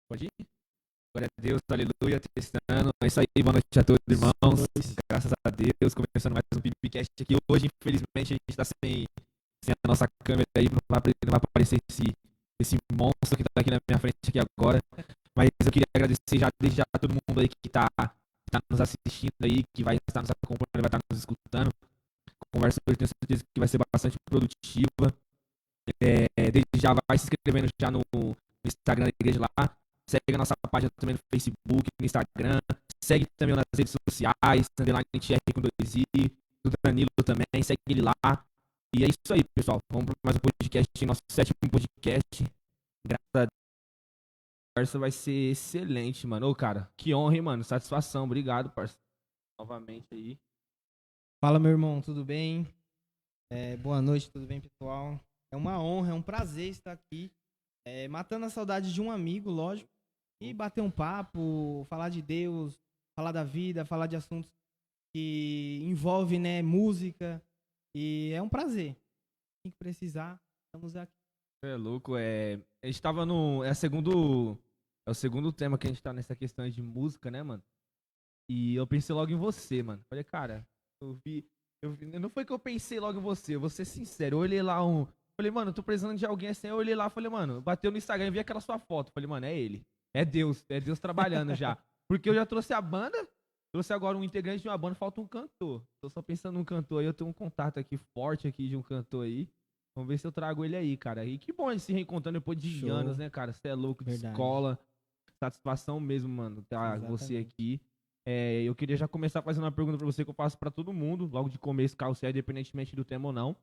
Pode ir? Glória a Deus, aleluia, testando. É isso aí, boa noite a todos, irmãos. Graças a Deus, começando mais um PIBcast aqui. Hoje, infelizmente, a gente tá sem a nossa câmera aí, não vai aparecer esse monstro que tá aqui na minha frente aqui agora. Mas eu queria agradecer já, desde já todo mundo aí que tá nos assistindo aí, que vai estar nos acompanhando, vai estar nos escutando. A conversa hoje, tenho certeza que vai ser bastante produtiva. Desde já vai se inscrevendo já no Instagram da igreja lá. Segue a nossa página também no Facebook, no Instagram. Segue também nas redes sociais, underline TR com 2i, do Danilo também, segue ele lá. E é isso aí, pessoal. Vamos para mais um podcast, nosso sétimo podcast. Graças a Deus, a conversa vai ser excelente, mano. Ô, cara, que honra, hein, mano. Satisfação. Obrigado, parceiro. Novamente aí. Fala, meu irmão, tudo bem? Boa noite, tudo bem, pessoal? É uma honra, é um prazer estar aqui, matando a saudade de um amigo, lógico, e bater um papo, falar de Deus, falar da vida, falar de assuntos que envolvem, né, música, e é um prazer. Tem que precisar, estamos aqui. É louco, a gente tava no. É o segundo tema que a gente tá nessa questão de música, né, mano? E eu pensei logo em você, mano. Falei, cara, não foi que eu pensei logo em você, eu vou ser sincero. Eu olhei lá um. Falei, mano, eu tô precisando de alguém assim. Eu olhei lá, falei, mano, bateu no Instagram e vi aquela sua foto. Falei, mano, é ele. É Deus trabalhando já. Porque eu já trouxe a banda, trouxe agora um integrante de uma banda, falta um cantor. Tô só pensando num cantor aí, eu tenho um contato aqui forte aqui de um cantor aí. Vamos ver se eu trago ele aí, cara. E que bom ele se reencontrando depois de Show. anos, né, cara? Você é louco de Verdade. escola. Satisfação mesmo, mano, tá você Exatamente. aqui. Eu queria já começar fazendo uma pergunta pra você que eu faço pra todo mundo, logo de começo, caso seja, independentemente do tema ou não.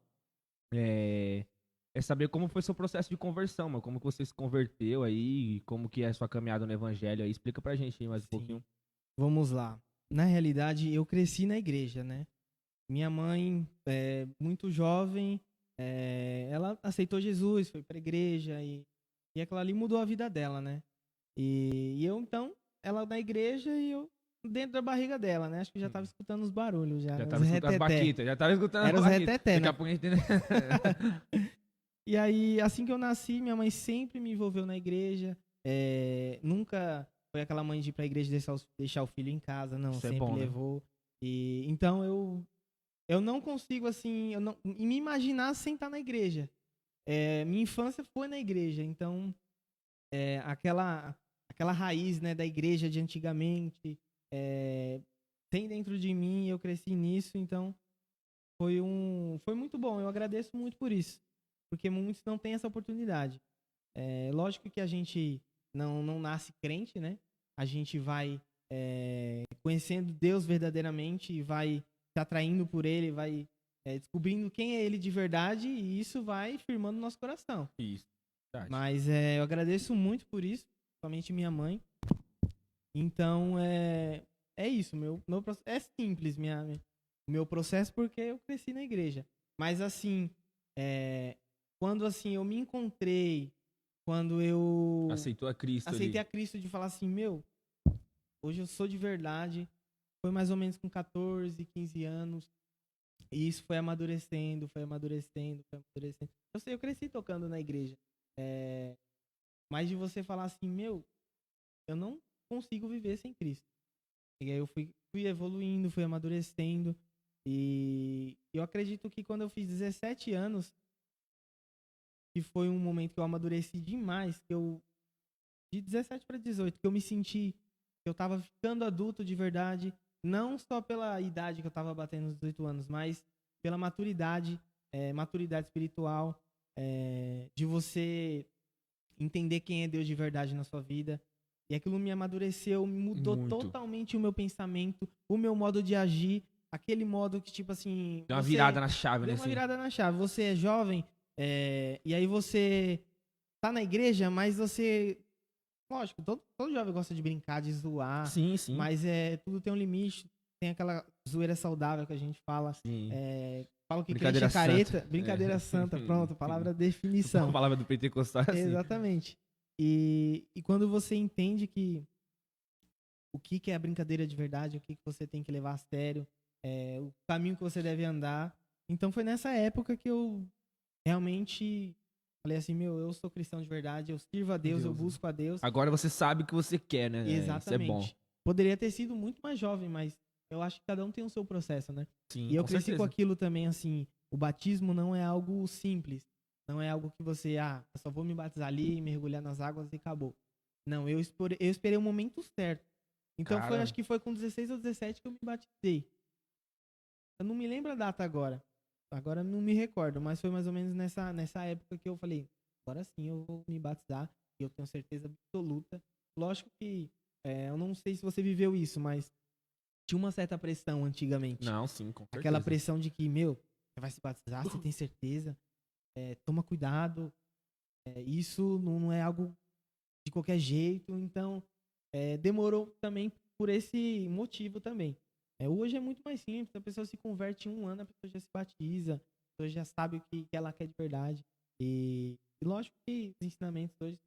É saber como foi seu processo de conversão, mano. Como que você se converteu aí, como que é a sua caminhada no evangelho aí. Explica pra gente aí mais um Sim. pouquinho. Vamos lá. Na realidade, eu cresci na igreja, né? Minha mãe, muito jovem, ela aceitou Jesus, foi pra igreja e aquilo ali mudou a vida dela, né? E eu, então, ela na igreja e eu dentro da barriga dela, né? Acho que já tava escutando os barulhos já, Já os tava escutando as reteté. baquitas, já tava escutando Era as os baquitas. reteté, Daqui né? a pouco a gente tem... E aí, assim que eu nasci, minha mãe sempre me envolveu na igreja. Nunca foi aquela mãe de ir pra igreja e deixar o filho em casa, não. Isso é Sempre bom, né? levou. E então eu não consigo, assim, eu não, me imaginar sem estar na igreja. Minha infância foi na igreja, então aquela raiz, né, da igreja de antigamente tem dentro de mim, eu cresci nisso, então foi muito bom, eu agradeço muito por isso, porque muitos não têm essa oportunidade. Lógico que a gente não nasce crente, né? A gente vai conhecendo Deus verdadeiramente e vai se atraindo por Ele, vai descobrindo quem é Ele de verdade e isso vai firmando o nosso coração. Isso, verdade. Mas eu agradeço muito por isso, somente minha mãe. Então é isso, meu é simples o meu processo porque eu cresci na igreja. Mas assim, quando assim eu me encontrei, quando eu Aceitou a Cristo aceitei ali. a Cristo de falar assim, hoje eu sou de verdade. Foi mais ou menos com 14, 15 anos. E isso foi amadurecendo, foi amadurecendo, foi amadurecendo. Eu sei, eu cresci tocando na igreja. Mas de você falar assim, eu não consigo viver sem Cristo. E aí eu fui evoluindo, fui amadurecendo. E eu acredito que quando eu fiz 17 anos, que foi um momento que eu amadureci demais, de 17 para 18, que eu me senti que eu tava ficando adulto de verdade, não só pela idade que eu tava batendo nos 18 anos, mas pela maturidade, maturidade espiritual, de você entender quem é Deus de verdade na sua vida. E aquilo me amadureceu, mudou Muito. totalmente o meu pensamento, o meu modo de agir, aquele modo que, tipo assim, Deu uma você virada na chave, deu né? uma Assim. virada na chave. Você é jovem, e aí você tá na igreja, mas você. Lógico, todo jovem gosta de brincar, de zoar, Sim, sim. mas tudo tem um limite, tem aquela zoeira saudável que a gente fala. Sim. Fala que crente Brincadeira é careta, santa. brincadeira santa, pronto, palavra A definição. palavra do pentecostal é assim. Exatamente. E quando você entende que o que é a brincadeira de verdade, o que você tem que levar a sério, o caminho que você deve andar. Então foi nessa época que eu realmente Falei assim, eu sou cristão de verdade, eu sirvo a Deus, eu Deus. busco a Deus. Agora você sabe o que você quer, né? Exatamente. Isso é bom. Poderia ter sido muito mais jovem, mas eu acho que cada um tem o seu processo, né? Sim, E eu com cresci com certeza. aquilo também, assim, o batismo não é algo simples. Não é algo que você, eu só vou me batizar ali, mergulhar nas águas e acabou. Não, eu esperei o momento certo. Então Cara. acho que foi com 16 ou 17 que eu me batizei. Eu não me lembro a data agora. Agora não me recordo, mas foi mais ou menos nessa época que eu falei, agora sim eu vou me batizar. E eu tenho certeza absoluta. Lógico que eu não sei se você viveu isso, mas tinha uma certa pressão antigamente. Não, sim, com certeza. Aquela pressão de que, você vai se batizar, você tem certeza? Toma cuidado. Isso não é algo de qualquer jeito. Então, demorou também por esse motivo também. Hoje é muito mais simples. A pessoa se converte em um ano, a pessoa já se batiza. A pessoa já sabe o que ela quer de verdade. E lógico que os ensinamentos hoje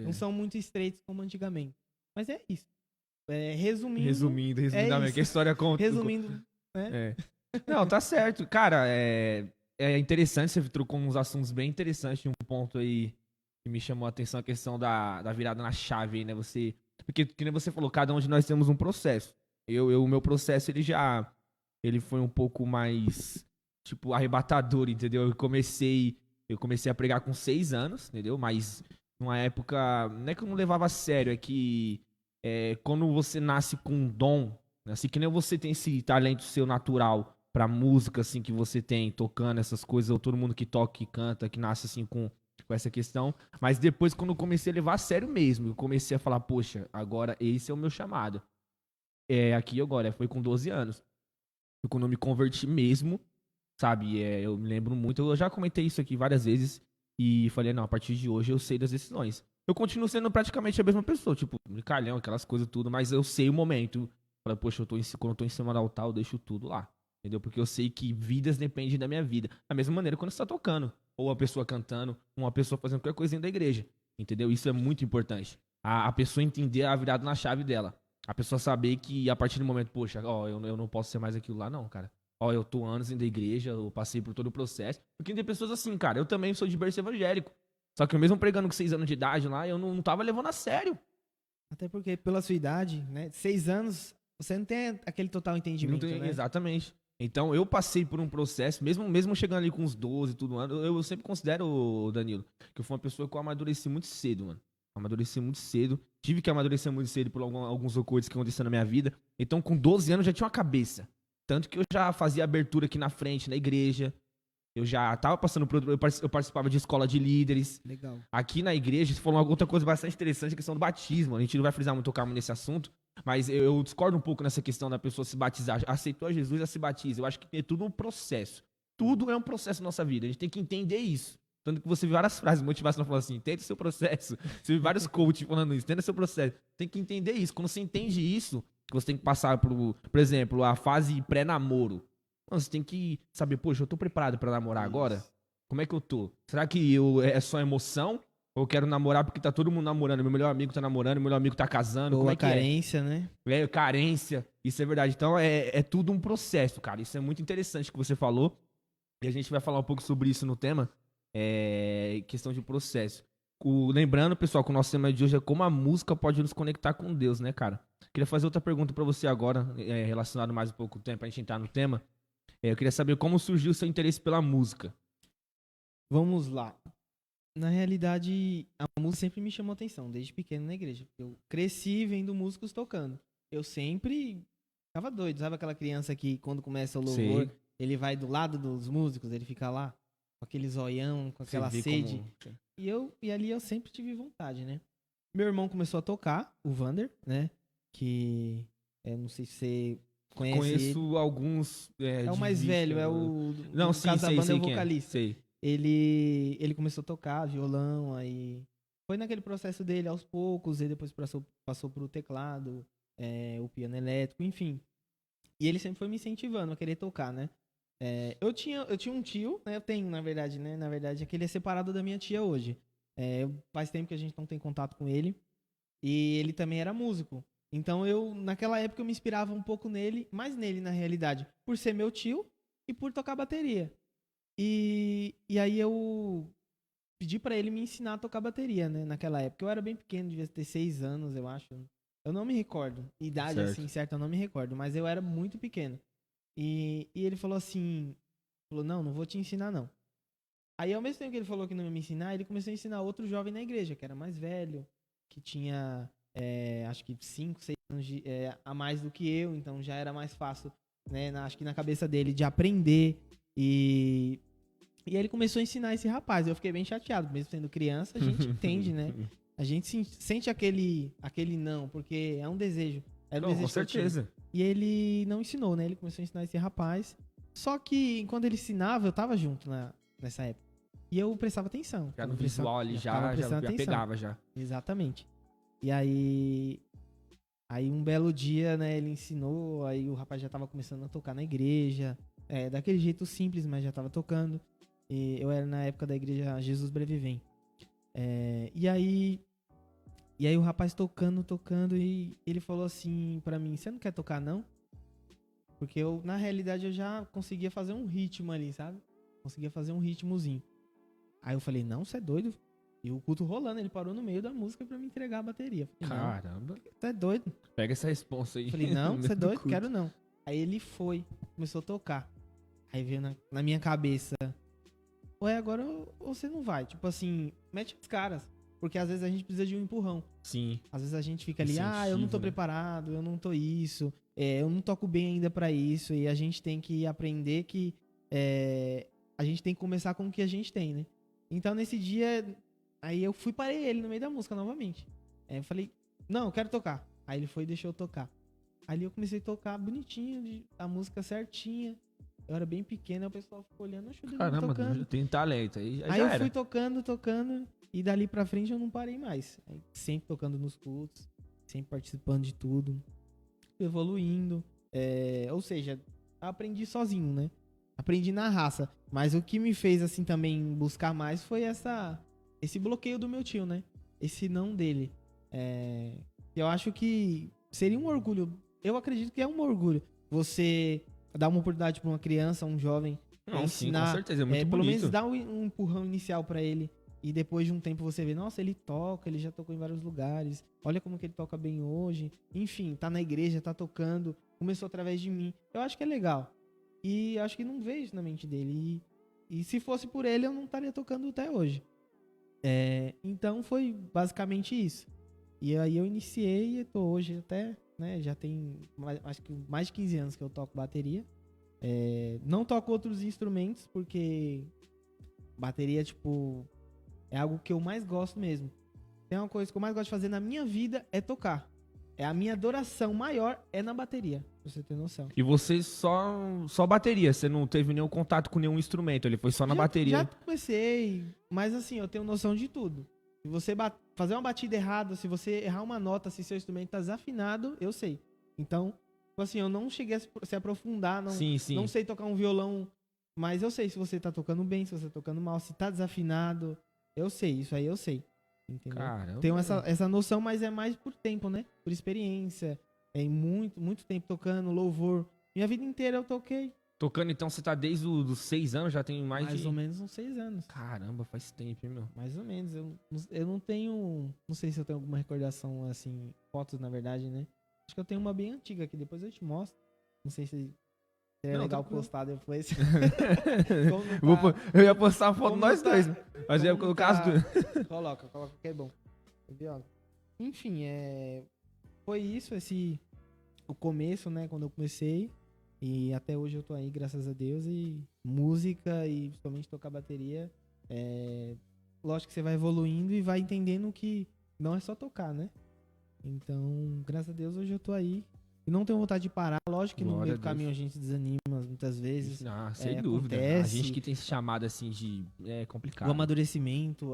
não são muito estreitos como antigamente. Mas é isso. Resumindo, que a história conta. Resumindo, né? Não, tá certo. Cara, é interessante, você trocou uns assuntos bem interessantes. Um ponto aí que me chamou a atenção, a questão da virada na chave aí, né? Porque, que nem você falou, cada um de nós temos um processo. O meu processo, ele foi um pouco mais, tipo, arrebatador, entendeu? Eu comecei a pregar com 6 anos, entendeu? Mas numa época, não é que eu não levava a sério, é que quando você nasce com um dom, assim que nem você tem esse talento seu natural pra música, assim, que você tem, tocando essas coisas, ou todo mundo que toca e canta, que nasce assim com essa questão. Mas depois, quando eu comecei a levar a sério mesmo, eu comecei a falar, poxa, agora esse é o meu chamado. Aqui agora, foi com 12 anos. Foi quando eu me converti mesmo, sabe? Eu me lembro muito, eu já comentei isso aqui várias vezes, e falei, não, a partir de hoje eu sei das decisões. Eu continuo sendo praticamente a mesma pessoa, tipo, brincalhão, aquelas coisas tudo, mas eu sei o momento. Falei, poxa, quando eu tô em cima do altar, eu deixo tudo lá. Entendeu? Porque eu sei que vidas dependem da minha vida. Da mesma maneira quando você tá tocando. Ou a pessoa cantando, uma pessoa fazendo qualquer coisa dentro da igreja. Entendeu? Isso é muito importante. A pessoa entender a virada na chave dela. A pessoa saber que a partir do momento, poxa, eu não posso ser mais aquilo lá, não, cara. Eu tô anos indo da igreja, eu passei por todo o processo. Porque tem pessoas assim, cara, eu também sou de berço evangélico. Só que eu mesmo pregando com 6 anos de idade lá, eu não tava levando a sério. Até porque pela sua idade, né, 6 anos, você não tem aquele total entendimento, né? Exatamente. Então eu passei por um processo, mesmo chegando ali com uns 12 e tudo, eu sempre considero, Danilo, que eu fui uma pessoa que eu amadureci muito cedo, mano. Amadureci muito cedo. Tive que amadurecer muito cedo por alguns ocorridos que aconteceram na minha vida. Então com 12 anos eu já tinha uma cabeça. Tanto que eu já fazia abertura aqui na frente, na igreja. Eu já tava passando por. Eu participava de escola de líderes. Legal. Aqui na igreja, você falou uma outra coisa bastante interessante, a questão do batismo. A gente não vai frisar muito, tocar nesse assunto, mas eu discordo um pouco nessa questão da pessoa se batizar. Aceitou a Jesus, já se batiza. Eu acho que é tudo um processo. Tudo é um processo na nossa vida. A gente tem que entender isso. Tanto que você vê várias frases motivacionais falando assim, entenda o seu processo. Você vê vários coaches falando isso, entenda o seu processo. Tem que entender isso. Quando você entende isso, que você tem que passar por exemplo, a fase pré-namoro. Você tem que saber, poxa, eu tô preparado pra namorar agora? Como é que eu tô? Será que é só emoção? Ou eu quero namorar porque tá todo mundo namorando? Meu melhor amigo tá namorando, meu melhor amigo tá casando. Ou como a é que carência, né? Carência. Isso é verdade. Então é tudo um processo, cara. Isso é muito interessante que você falou. E a gente vai falar um pouco sobre isso no tema. Questão de processo. Lembrando, pessoal, que o nosso tema de hoje é como a música pode nos conectar com Deus, né, cara? Queria fazer outra pergunta pra você agora, relacionado mais um pouco tempo pra gente entrar no tema. Eu queria saber como surgiu o seu interesse pela música. Vamos lá. Na realidade, a música sempre me chamou atenção, desde pequeno na igreja. Eu cresci vendo músicos tocando. Eu sempre ficava doido, sabe aquela criança que quando começa o louvor, ele vai do lado dos músicos, ele fica lá com aquele zoião, com aquela sede. E ali eu sempre tive vontade, né? Meu irmão começou a tocar, o Vander, né? Que não sei se você conhece. Conheço ele. alguns. É o mais velho, é o. Não, no sim, caso da sei, banda sei é o quem vocalista. Sei. Ele começou a tocar violão, aí foi naquele processo dele aos poucos, e depois passou pro teclado, o piano elétrico, enfim. E ele sempre foi me incentivando a querer tocar, né? Eu tinha um tio, né? Eu tenho, na verdade, né? Na verdade, é que ele é separado da minha tia hoje. Faz tempo que a gente não tem contato com ele. E ele também era músico. Então naquela época, eu me inspirava um pouco nele, mais nele, na realidade, por ser meu tio e por tocar bateria. E aí eu pedi pra ele me ensinar a tocar bateria, né? Naquela época. Eu era bem pequeno, devia ter 6 anos, eu acho. Eu não me recordo. Idade, Certo. assim, certa, eu não me recordo. Mas eu era muito pequeno. E ele falou assim... Falou, não vou te ensinar, não. Aí, ao mesmo tempo que ele falou que não ia me ensinar, ele começou a ensinar outro jovem na igreja, que era mais velho, que tinha, acho que 5, 6 anos a mais do que eu, então já era mais fácil, né, acho que na cabeça dele, de aprender. E aí ele começou a ensinar esse rapaz. Eu fiquei bem chateado, mesmo sendo criança, a gente entende, né? A gente sente aquele não, porque é um desejo. Era um Não, desejo com que eu tinha. certeza. E ele não ensinou, né? Ele começou a ensinar esse rapaz. Só que quando ele ensinava, eu tava junto nessa época. E eu prestava atenção. Já no visual ali, tava prestando já atenção. pegava já. Exatamente. E aí um belo dia, né, ele ensinou, aí o rapaz já tava começando a tocar na igreja. Daquele jeito simples, mas já tava tocando. E eu era na época da igreja Jesus Breve Vem. E aí o rapaz tocando, e ele falou assim pra mim, você não quer tocar não? Porque na realidade, eu já conseguia fazer um ritmo ali, sabe? Conseguia fazer um ritmozinho. Aí eu falei, não, você é doido? E o culto rolando, ele parou no meio da música pra me entregar a bateria. Falei, Caramba. você é doido? Pega essa responsa aí. Falei, não, no você é meio do doido? culto. Quero não. Aí ele foi, começou a tocar. Aí veio na minha cabeça, ué, agora você não vai. Tipo assim, mete as caras. Porque às vezes a gente precisa de um empurrão. Sim. Às vezes a gente fica ali, Incentivo, eu não tô né? preparado, eu não tô isso, eu não toco bem ainda pra isso. E a gente tem que aprender que a gente tem que começar com o que a gente tem, né? Então nesse dia, aí eu fui parei ele no meio da música novamente. Eu falei, não, eu quero tocar. Aí ele foi e deixou eu tocar. Ali eu comecei a tocar bonitinho, a música certinha. Eu era bem pequeno, aí o pessoal ficou olhando, acho que Caramba, tocando. tem talento. Aí Aí já eu era. fui tocando, e dali pra frente eu não parei mais. Aí, sempre tocando nos cultos, sempre participando de tudo, evoluindo. Ou seja, aprendi sozinho, né? Aprendi na raça. Mas o que me fez, assim, também buscar mais foi esse bloqueio do meu tio, né? Esse não dele. Eu acho que seria um orgulho. Eu acredito que é um orgulho você dar uma oportunidade pra uma criança, um jovem, Não, sim, com ensinar, certeza. É muito pelo bonito. menos dar um empurrão inicial pra ele. E depois de um tempo você vê, nossa, ele toca, ele já tocou em vários lugares. Olha como que ele toca bem hoje. Enfim, tá na igreja, tá tocando. Começou através de mim. Eu acho que é legal. E acho que não vejo isso na mente dele. E se fosse por ele, eu não estaria tocando até hoje. Então foi basicamente isso. E aí eu iniciei e tô hoje até, né, já tem acho que mais de 15 anos que eu toco bateria. Não toco outros instrumentos, porque bateria, tipo, é algo que eu mais gosto mesmo. Tem uma coisa que eu mais gosto de fazer na minha vida é tocar. A minha adoração maior é na bateria, pra você ter noção. E você só bateria, você não teve nenhum contato com nenhum instrumento, ele foi só na bateria. Já comecei, mas assim, eu tenho noção de tudo. Se você fazer uma batida errada, se você errar uma nota, se seu instrumento tá desafinado, eu sei. Então, tipo assim, eu não cheguei a se aprofundar, Sim. não sei tocar um violão, mas eu sei se você tá tocando bem, se você tá tocando mal, se tá desafinado, eu sei, isso aí eu sei. Entendeu? Caramba. Tenho essa noção, mas é mais por tempo, né? Por experiência. Muito tempo tocando, louvor. Minha vida inteira eu toquei. Tocando, então, você tá desde os 6 anos, já tem mais de... ou menos uns 6 anos. Caramba, faz tempo, hein, meu? Mais ou menos. Eu não tenho... Não sei se eu tenho alguma recordação, assim... Fotos, na verdade, né? Acho que eu tenho uma bem antiga aqui. Depois eu te mostro. Não sei se seria Não, legal tranquilo. postar depois. Como não tá- Eu ia postar a foto como nós não tá- dois, mas eu ia como colocar as tá- duas. Coloca que é bom. Entendeu? Enfim, foi isso, o começo, né, quando eu comecei, e até hoje eu tô aí, graças a Deus, e música, e principalmente tocar bateria, lógico que você vai evoluindo e vai entendendo que não é só tocar, né? Então, graças a Deus, hoje eu tô aí, e não tenho vontade de parar, lógico que no Glória meio a do Deus. caminho a gente desanima muitas vezes, Ah, sem dúvida. A acontece. gente que tem esse chamado assim de... É complicado. o amadurecimento,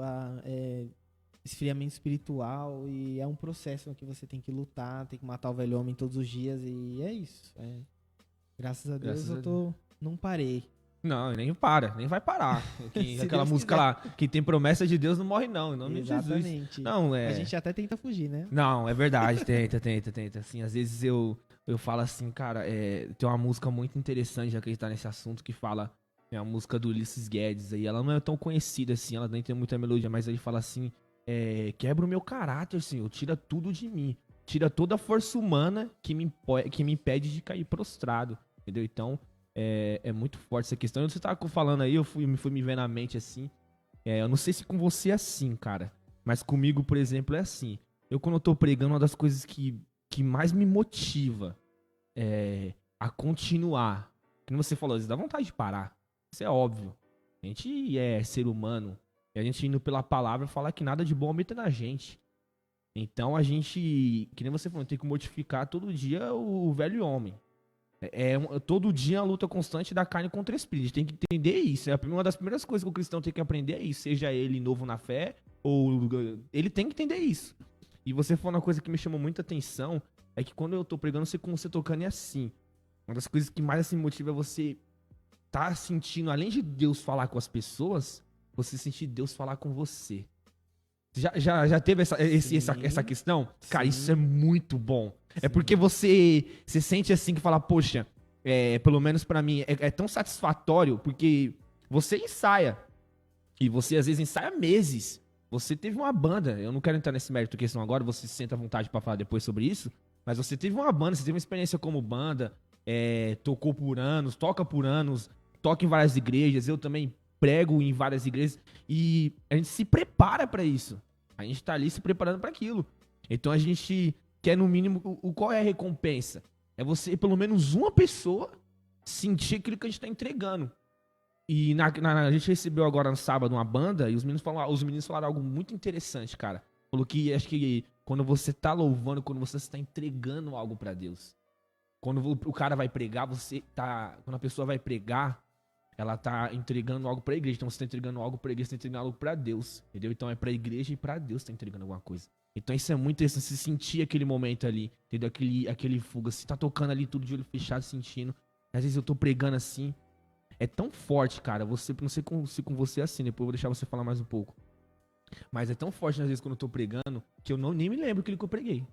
esfriamento espiritual, e é um processo que você tem que lutar, tem que matar o velho homem todos os dias, e é isso. Graças a Deus Graças eu a não parei. Não, nem vai parar. Se Aquela Deus música quiser. lá, que tem promessa de Deus não morre não, em nome de Jesus. Exatamente. Não, A gente até tenta fugir, né? Não, é verdade, tenta. Assim, às vezes eu falo assim, cara, tem uma música muito interessante, já que a gente tá nesse assunto, que fala É a música do Ulisses Guedes aí. Ela não é tão conhecida assim, ela nem tem muita melodia, mas ele fala assim: quebra o meu caráter, Senhor, tira tudo de mim. Tira toda a força humana que me impede de cair prostrado. Entendeu? Então, é muito forte essa questão. Você tava falando aí, me fui me vendo na mente assim. Eu não sei se com você é assim, cara. Mas comigo, por exemplo, é assim. Eu, quando eu tô pregando, uma das coisas que mais me motiva a continuar. Como você falou, às vezes dá vontade de parar. Isso é óbvio. A gente é ser humano. E a gente indo pela palavra fala que nada de bom habita na gente. Então a gente, que nem você falou, tem que mortificar todo dia o velho homem. Todo dia a luta constante da carne contra o espírito. A gente tem que entender isso. Uma das primeiras coisas que o cristão tem que aprender é isso. Seja ele novo na fé, ou ele tem que entender isso. E você falou uma coisa que me chamou muita atenção, é que quando eu tô pregando, você tocando é assim. Uma das coisas que mais assim, motiva é você tá sentindo, além de Deus falar com as pessoas, você sentir Deus falar com você. Já teve essa questão? Cara, Sim. isso é muito bom. Sim. É porque você sente assim que fala, poxa, pelo menos pra mim, é tão satisfatório porque você ensaia. E você às vezes ensaia meses. Você teve uma banda, eu não quero entrar nesse mérito questão agora, você se sente à vontade pra falar depois sobre isso, mas você teve uma banda, você teve uma experiência como banda, tocou por anos, toca por anos, toca em várias igrejas, eu também prego em várias igrejas, e a gente se prepara pra isso. A gente tá ali se preparando pra aquilo. Então a gente quer, no mínimo, qual é a recompensa? É você, pelo menos uma pessoa, sentir aquilo que a gente tá entregando. E a gente recebeu agora no sábado uma banda, e os meninos falaram algo muito interessante, cara. Falou que acho que quando você tá louvando, quando você está entregando algo pra Deus. Quando o cara vai pregar, quando a pessoa vai pregar, ela tá entregando algo pra igreja. Então você tá entregando algo pra igreja, você tá entregando algo pra Deus. Entendeu? Então é pra igreja e pra Deus tá entregando alguma coisa. Então isso é muito interessante, se sentir aquele momento ali, entendeu? Aquele fuga. Você tá tocando ali tudo de olho fechado, sentindo. Às vezes eu tô pregando assim. É tão forte, cara. Não sei se com você é assim, depois eu vou deixar você falar mais um pouco. Mas é tão forte, às vezes, quando eu tô pregando, que eu nem me lembro aquilo que eu preguei.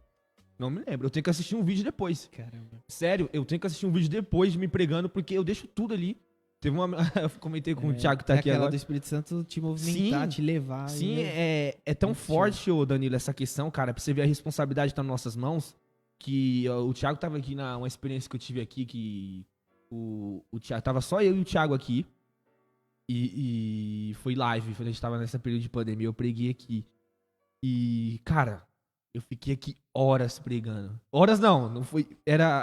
Não me lembro. Eu tenho que assistir um vídeo depois. Caramba. Sério, eu tenho que assistir um vídeo depois de me pregando, porque eu deixo tudo ali. Teve uma. Eu comentei com o Thiago que tá aqui agora. Do Espírito Santo te movimentar, te levar. Sim, é tão forte, ô Danilo, essa questão, cara, pra você ver a responsabilidade que tá nas nossas mãos. Que o Thiago tava aqui uma experiência que eu tive aqui, que o Thiago, tava só eu e o Thiago aqui. E foi live, a gente tava nessa período de pandemia, eu preguei aqui. E, cara, eu fiquei aqui horas pregando. Horas não foi.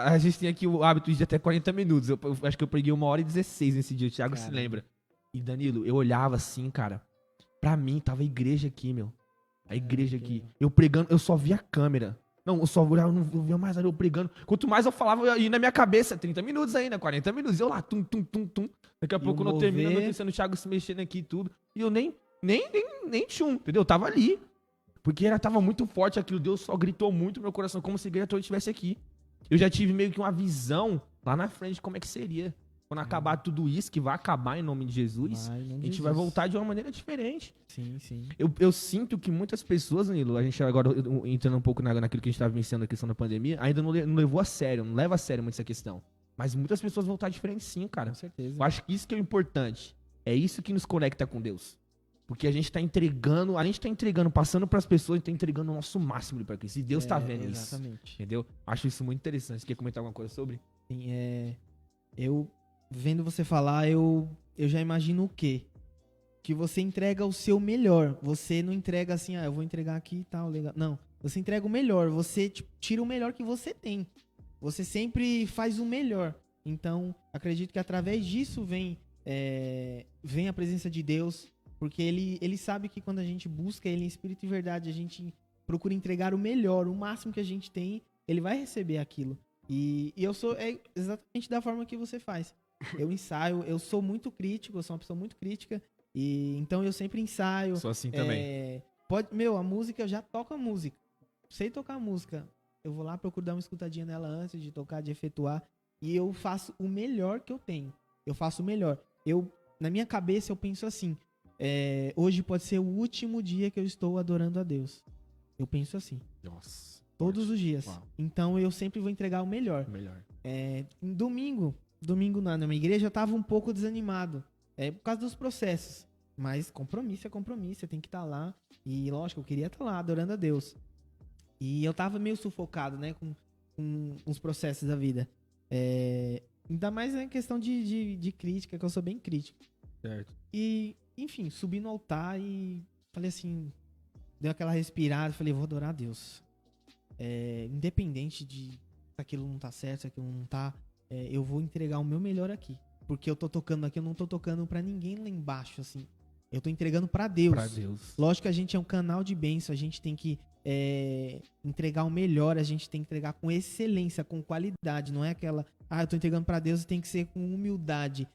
A gente tem aqui o hábito de até 40 minutos. Eu acho que eu preguei 1h16 nesse dia, o Thiago se lembra. E, Danilo, eu olhava assim, cara. Pra mim, tava a igreja aqui, meu. A igreja aqui. Eu pregando, eu só via a câmera. Não, eu só olhava, eu não via mais nada, eu pregando. Quanto mais eu falava, eu ia na minha cabeça, 30 minutos ainda, 40 minutos. Eu lá, tum. Daqui a pouco, quando eu termino, eu tô o Thiago se mexendo aqui e tudo. E eu nem tchum, entendeu? Eu tava ali. Porque tava muito forte aquilo, Deus só gritou muito no meu coração, como se a igreja toda estivesse aqui. Eu já tive meio que uma visão lá na frente de como é que seria. Quando acabar tudo isso, que vai acabar em nome de Jesus, a gente vai voltar de uma maneira diferente. Sim. Eu sinto que muitas pessoas, Danilo, a gente agora entrando um pouco naquilo que a gente estava vencendo a questão da pandemia, ainda não levou a sério, não leva a sério muito essa questão. Mas muitas pessoas vão estar diferentes sim, cara. Com certeza. Eu acho que isso que é o importante. É isso que nos conecta com Deus. Porque a gente tá entregando, passando pras pessoas, a gente tá entregando o nosso máximo pra Cristo. E Deus tá vendo isso. Exatamente. Entendeu? Acho isso muito interessante. Você quer comentar alguma coisa sobre? Sim, eu, vendo você falar, eu já imagino o quê? Que você entrega o seu melhor. Você não entrega assim, eu vou entregar aqui e tal, legal. Não, você entrega o melhor. Você tira o melhor que você tem. Você sempre faz o melhor. Então, acredito que através disso vem a presença de Deus. Porque ele sabe que quando a gente busca ele em espírito e verdade, a gente procura entregar o melhor, o máximo que a gente tem, ele vai receber aquilo. E eu sou exatamente da forma que você faz. Eu ensaio, eu sou muito crítico, eu sou uma pessoa muito crítica, e então eu sempre ensaio. Sou assim também. A música, eu já toco a música. Sei tocar a música. Eu vou lá, procuro dar uma escutadinha nela antes de tocar, de efetuar, e eu faço o melhor que eu tenho. Eu faço o melhor. Na minha cabeça, eu penso assim, hoje pode ser o último dia que eu estou adorando a Deus. Eu penso assim. Nossa. Todos os dias. Uau. Então eu sempre vou entregar o melhor. Domingo na minha igreja eu tava um pouco desanimado. É por causa dos processos. Mas compromisso é compromisso, você tem que estar lá. E lógico, eu queria estar lá adorando a Deus. E eu tava meio sufocado, né, com os processos da vida. Ainda mais em questão de crítica, que eu sou bem crítico. Certo. E, enfim, subi no altar e falei assim, deu aquela respirada, falei, vou adorar a Deus. Independente de se aquilo não tá certo, se aquilo não tá, eu vou entregar o meu melhor aqui. Porque eu tô tocando aqui, eu não tô tocando pra ninguém lá embaixo, assim. Eu tô entregando pra Deus. Pra Deus. Lógico que a gente é um canal de bênção, a gente tem que entregar o melhor, a gente tem que entregar com excelência, com qualidade. Não é aquela, eu tô entregando pra Deus, tem que ser com humildade.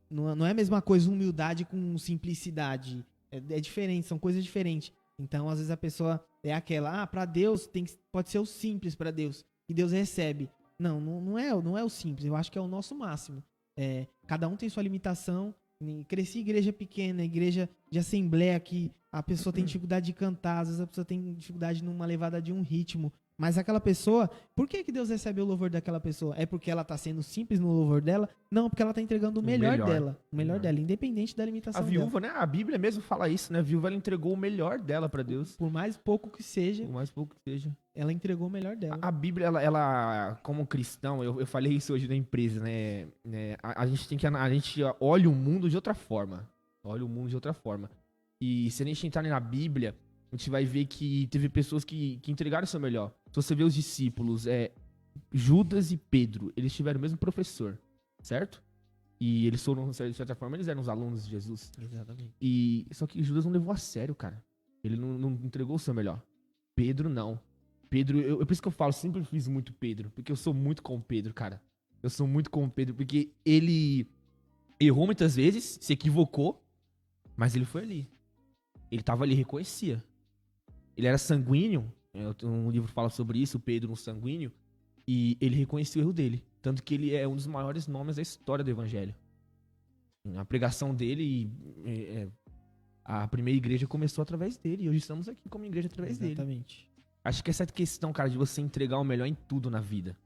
Não é a mesma coisa humildade com simplicidade. É diferente, são coisas diferentes. Então, às vezes a pessoa é aquela, pra Deus pode ser o simples pra Deus, e Deus recebe. Não é o simples, eu acho que é o nosso máximo. Cada um tem sua limitação. Cresci em igreja pequena, igreja de assembleia, que a pessoa tem dificuldade de cantar, às vezes a pessoa tem dificuldade numa levada de um ritmo. Mas aquela pessoa, por que Deus recebe o louvor daquela pessoa? É porque ela tá sendo simples no louvor dela? Não, porque ela tá entregando o melhor dela. O melhor dela, independente da limitação dela. A viúva, né? A Bíblia mesmo fala isso, né? A viúva, ela entregou o melhor dela pra Deus. Por mais pouco que seja. Por mais pouco que seja. Ela entregou o melhor dela. A Bíblia, ela como cristão, eu falei isso hoje na empresa, né? A gente olha o mundo de outra forma. Olha o mundo de outra forma. E se a gente entrar na Bíblia, a gente vai ver que teve pessoas que entregaram o seu melhor. Se você vê os discípulos, Judas e Pedro, eles tiveram o mesmo professor, certo? E eles foram, de certa forma, eles eram os alunos de Jesus. Exatamente. Só que Judas não levou a sério, cara. Ele não entregou o seu melhor. Pedro, não. Pedro, por isso que eu falo, sempre fiz muito Pedro, porque eu sou muito com o Pedro, cara. Eu sou muito com o Pedro, porque ele errou muitas vezes, se equivocou, mas ele foi ali. Ele tava ali, reconhecia. Ele era sanguíneo, um livro fala sobre isso, o Pedro, um sanguíneo, e ele reconheceu o erro dele. Tanto que ele é um dos maiores nomes da história do evangelho. A pregação dele, a primeira igreja começou através dele, e hoje estamos aqui como igreja através dele. Exatamente. Acho que essa questão, cara, de você entregar o melhor em tudo na vida.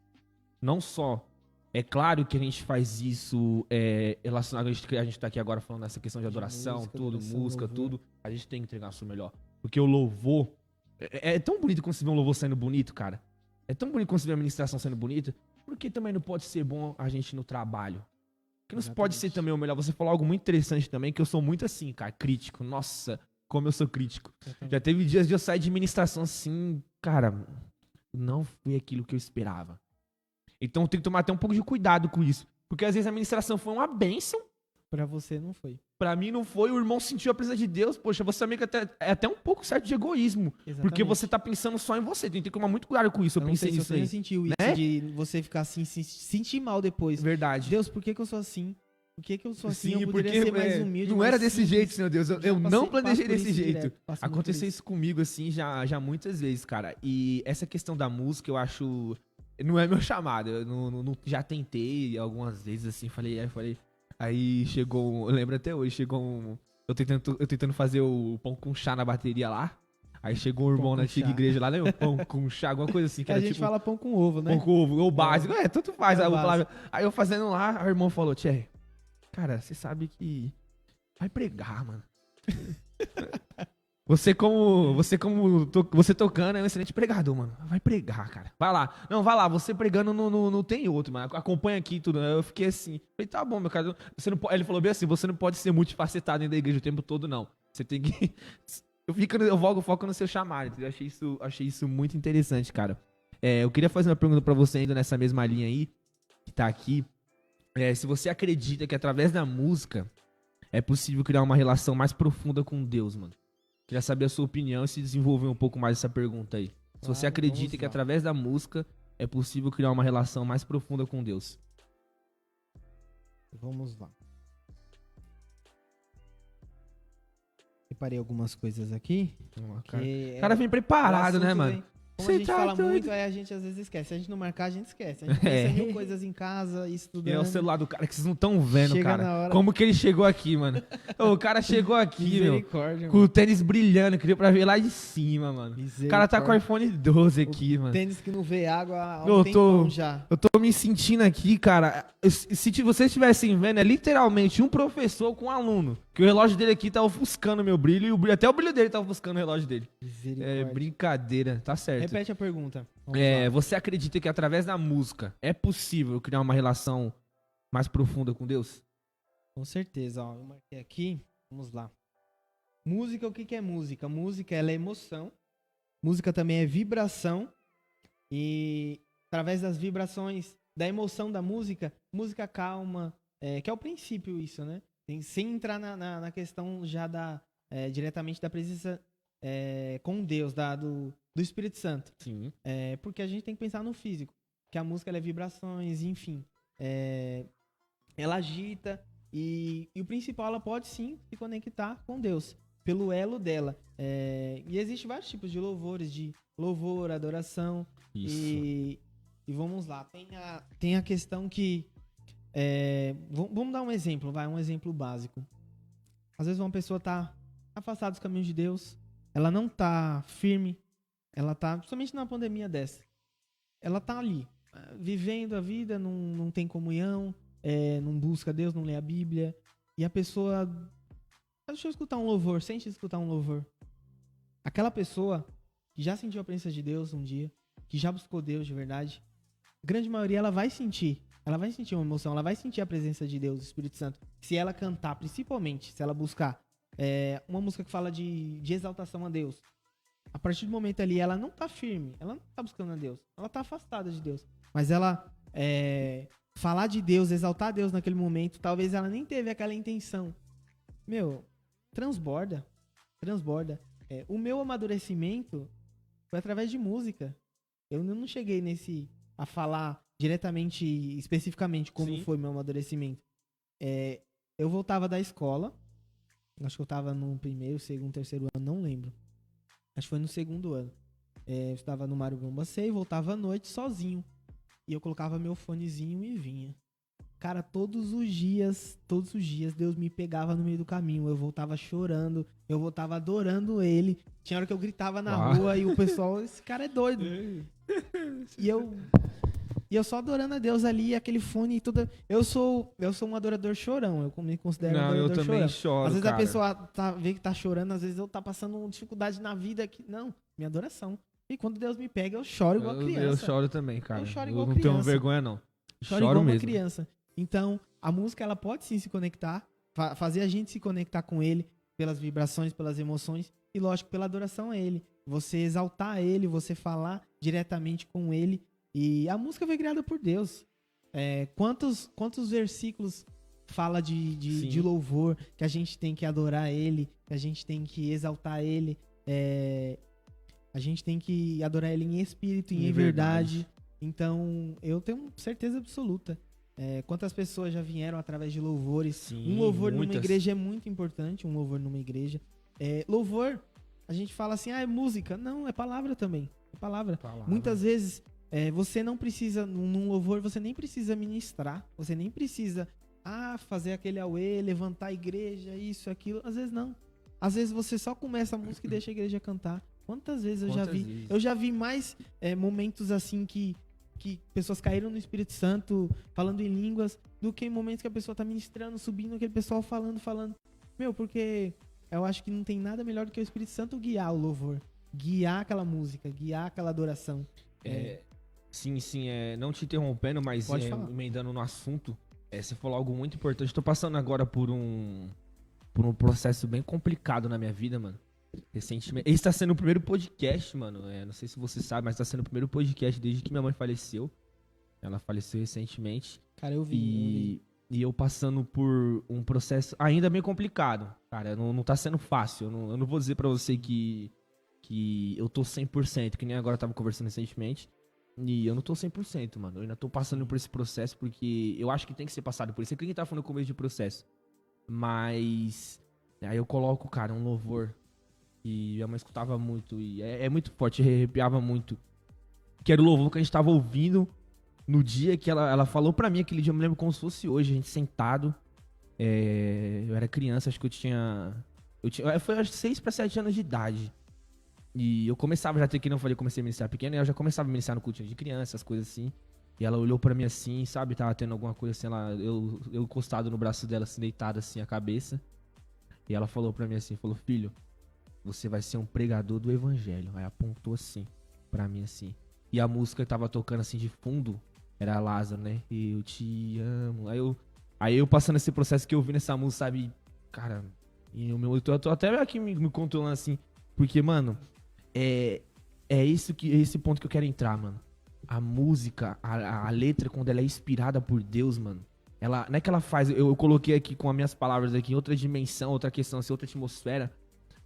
Não só. É claro que a gente faz isso relacionado. A gente tá aqui agora falando dessa questão de adoração, música, tudo. A gente tem que entregar o seu melhor. Porque o louvor. É tão bonito quando você vê um louvor saindo bonito, cara. É tão bonito quando você vê a ministração saindo bonita. Porque também não pode ser bom a gente no trabalho. Porque não pode ser também o melhor. Você falou algo muito interessante também, que eu sou muito assim, cara, crítico. Nossa, como eu sou crítico. Já teve dias de eu sair de ministração assim, cara, não foi aquilo que eu esperava. Então eu tenho que tomar até um pouco de cuidado com isso. Porque às vezes a ministração foi uma bênção. Pra você não foi. Pra mim não foi, o irmão sentiu a presença de Deus. Poxa, você também é até um pouco certo de egoísmo. Exatamente. Porque você tá pensando só em você. Tem que tomar muito cuidado com isso. Eu pensei nisso aí. Você já sentiu isso, né? de você ficar assim, se sentir mal depois. Verdade. Deus, por que eu sou assim? Por que eu sou assim? Sim, Eu poderia porque ser mais humilde. não mais era desse simples. jeito, Senhor Deus. Eu não planejei desse jeito. Direto, Aconteceu isso comigo, assim, já muitas vezes, cara. E essa questão da música, eu acho... Não é meu chamado. Eu já tentei algumas vezes, assim, falei... Aí chegou... Eu lembro até hoje, chegou um... Eu tentando fazer o pão com chá na bateria lá. Aí chegou um irmão na antiga igreja lá, né? O pão com chá, alguma coisa assim. Que a gente fala pão com ovo, né? Pão com ovo, ou básico. Tanto faz. Básico. Aí eu fazendo lá, o irmão falou, Tchê, cara, você sabe que... Vai pregar, mano. Você tocando é um excelente pregador, mano. Vai pregar, cara. Vai lá. Não, vai lá. Você pregando não tem outro, mano. Acompanha aqui tudo. Eu fiquei assim. Falei, tá bom, meu cara. Você não pode... Ele falou bem assim, você não pode ser multifacetado dentro da igreja o tempo todo, não. Você tem que... Eu foco no seu chamado. Eu achei isso muito interessante, cara. Eu queria fazer uma pergunta pra você ainda nessa mesma linha aí, que tá aqui. Se você acredita que através da música é possível criar uma relação mais profunda com Deus, mano. Queria saber a sua opinião e se desenvolver um pouco mais essa pergunta aí. Se você acredita que através da música é possível criar uma relação mais profunda com Deus. Vamos lá. Separei algumas coisas aqui. O cara vem preparado, né, mano? Como a Você gente tá fala doido. muito, aí a gente às vezes esquece. Se a gente não marcar, a gente esquece. A gente pensa É. mil coisas em casa, estudando. É o celular do cara que vocês não estão vendo, Chega cara. na hora. Como que ele chegou aqui, mano? Ô, o cara chegou aqui, meu. Misericórdia, Com o tênis brilhando, queria pra ver lá de cima, mano. O cara tá com o iPhone 12 aqui, mano. Tênis que não vê água há Eu um tô- tempão já. Eu tô me sentindo aqui, cara. Se vocês estivessem vendo, é literalmente um professor com um aluno. Que o relógio dele aqui tá ofuscando o meu brilho e até o brilho dele tá ofuscando o relógio dele. É Misericórdia. brincadeira, tá certo. Repete a pergunta. Vamos É, lá. você acredita que através da música é possível criar uma relação mais profunda com Deus? Com certeza, ó. Eu marquei aqui. Vamos lá. Música, o que que é música? Música, ela é emoção. Música também é vibração. E através das vibrações, da emoção da música, música calma, que é o princípio isso, né? Sem entrar na questão já diretamente da presença com Deus, do Espírito Santo. Sim. Porque a gente tem que pensar no físico. Que a música ela é vibrações, enfim. Ela agita e o principal, ela pode sim se conectar com Deus, pelo elo dela. E existem vários tipos de louvores, de louvor, adoração. Isso. E vamos lá, tem a questão que... vamos dar um exemplo, um exemplo básico. Às vezes uma pessoa tá afastada dos caminhos de Deus, ela não tá firme, ela tá, principalmente numa pandemia dessa, ela tá ali, vivendo a vida, não tem comunhão, não busca Deus, não lê a Bíblia, e a pessoa, deixa eu escutar um louvor, sente escutar um louvor. Aquela pessoa que já sentiu a presença de Deus um dia, que já buscou Deus de verdade, a grande maioria ela vai sentir uma emoção, ela vai sentir a presença de Deus, do Espírito Santo. Se ela cantar, principalmente, se ela buscar uma música que fala de exaltação a Deus, a partir do momento ali, ela não tá firme, ela não tá buscando a Deus, ela tá afastada de Deus. Mas ela falar de Deus, exaltar Deus naquele momento, talvez ela nem teve aquela intenção. Meu, transborda. O meu amadurecimento foi através de música. Eu não cheguei a falar diretamente, especificamente, como Sim. foi meu amadurecimento. Eu voltava da escola, acho que eu tava no primeiro, segundo, terceiro ano, não lembro. Acho que foi no segundo ano. Eu estava no Marugamba C e voltava à noite sozinho. E eu colocava meu fonezinho e vinha. Cara, todos os dias, Deus me pegava no meio do caminho. Eu voltava chorando, eu voltava adorando ele. Tinha hora que eu gritava na Uau. rua e o pessoal, esse cara é doido. E eu só adorando a Deus ali, aquele fone e tudo. Eu sou um adorador chorão, eu me considero um Não, eu adorador também chorão. choro, Às vezes cara. a pessoa vê que tá chorando, às vezes eu tá passando dificuldade na vida. Não, minha adoração. E quando Deus me pega, eu choro igual a criança. Eu choro também, cara. Eu choro igual não tenho criança. vergonha, não. Choro igual uma mesmo. criança. Então, a música, ela pode sim se conectar, fazer a gente se conectar com ele, pelas vibrações, pelas emoções, e lógico, pela adoração a ele. Você exaltar ele, você falar diretamente com ele. E a música foi criada por Deus. Quantos versículos fala de louvor, que a gente tem que adorar ele, que a gente tem que exaltar ele, a gente tem que adorar ele em espírito e em verdade. Então, eu tenho certeza absoluta. Quantas pessoas já vieram através de louvores. Sim, Um louvor muitas. numa igreja é muito importante, louvor, a gente fala assim, é música. Não, é palavra também. É palavra. Muitas vezes, você não precisa, num louvor, você nem precisa ministrar. Você nem precisa, fazer aquele auê, levantar a igreja, isso, aquilo. Às vezes não. Às vezes você só começa a música e deixa a igreja cantar. Quantas vezes eu já vi? vezes? Eu já vi mais momentos assim que pessoas caíram no Espírito Santo, falando em línguas, do que em momentos que a pessoa tá ministrando, subindo, aquele pessoal falando. Meu, porque eu acho que não tem nada melhor do que o Espírito Santo guiar o louvor, guiar aquela música, guiar aquela adoração. Sim, não te interrompendo, mas Pode falar. emendando no assunto, você falou algo muito importante. Tô passando agora por um processo bem complicado na minha vida, mano. Recentemente. Esse tá sendo o primeiro podcast, mano. Não sei se você sabe, mas tá sendo o primeiro podcast desde que minha mãe faleceu. Ela faleceu recentemente. Cara, eu vi. E eu passando por um processo ainda bem complicado. Cara, não tá sendo fácil. Eu não vou dizer pra você que eu tô 100%, que nem agora eu tava conversando recentemente. E eu não tô 100%, mano. Eu ainda tô passando por esse processo porque eu acho que tem que ser passado por isso. É que ninguém tá falando no começo de processo. Mas aí eu coloco, cara, um louvor que minha mãe escutava muito. E é muito forte, arrepiava muito. que era o louvor que a gente tava ouvindo no dia que ela falou pra mim, aquele dia eu me lembro como se fosse hoje, a gente sentado. Eu era criança, acho que foi aos 6 pra 7 anos de idade. E eu começava já a ter, que não falei, comecei a ministrar pequeno, e eu já começava a ministrar no cultinho de criança, as coisas assim. E ela olhou pra mim assim, sabe, tava tendo alguma coisa assim, eu encostado no braço dela, assim, deitado assim, a cabeça. E ela falou pra mim assim, falou, filho, você vai ser um pregador do evangelho. Aí apontou assim, pra mim assim. E a música que tava tocando assim de fundo, era Lázaro, né? Eu te amo. Aí eu passando esse processo que eu ouvi nessa música, sabe, cara, e eu tô até aqui me controlando assim, porque, mano, é esse ponto que eu quero entrar, mano. A música, a letra, quando ela é inspirada por Deus, mano, ela, não é que ela faz, eu coloquei aqui com as minhas palavras aqui, outra dimensão, outra questão, assim, outra atmosfera,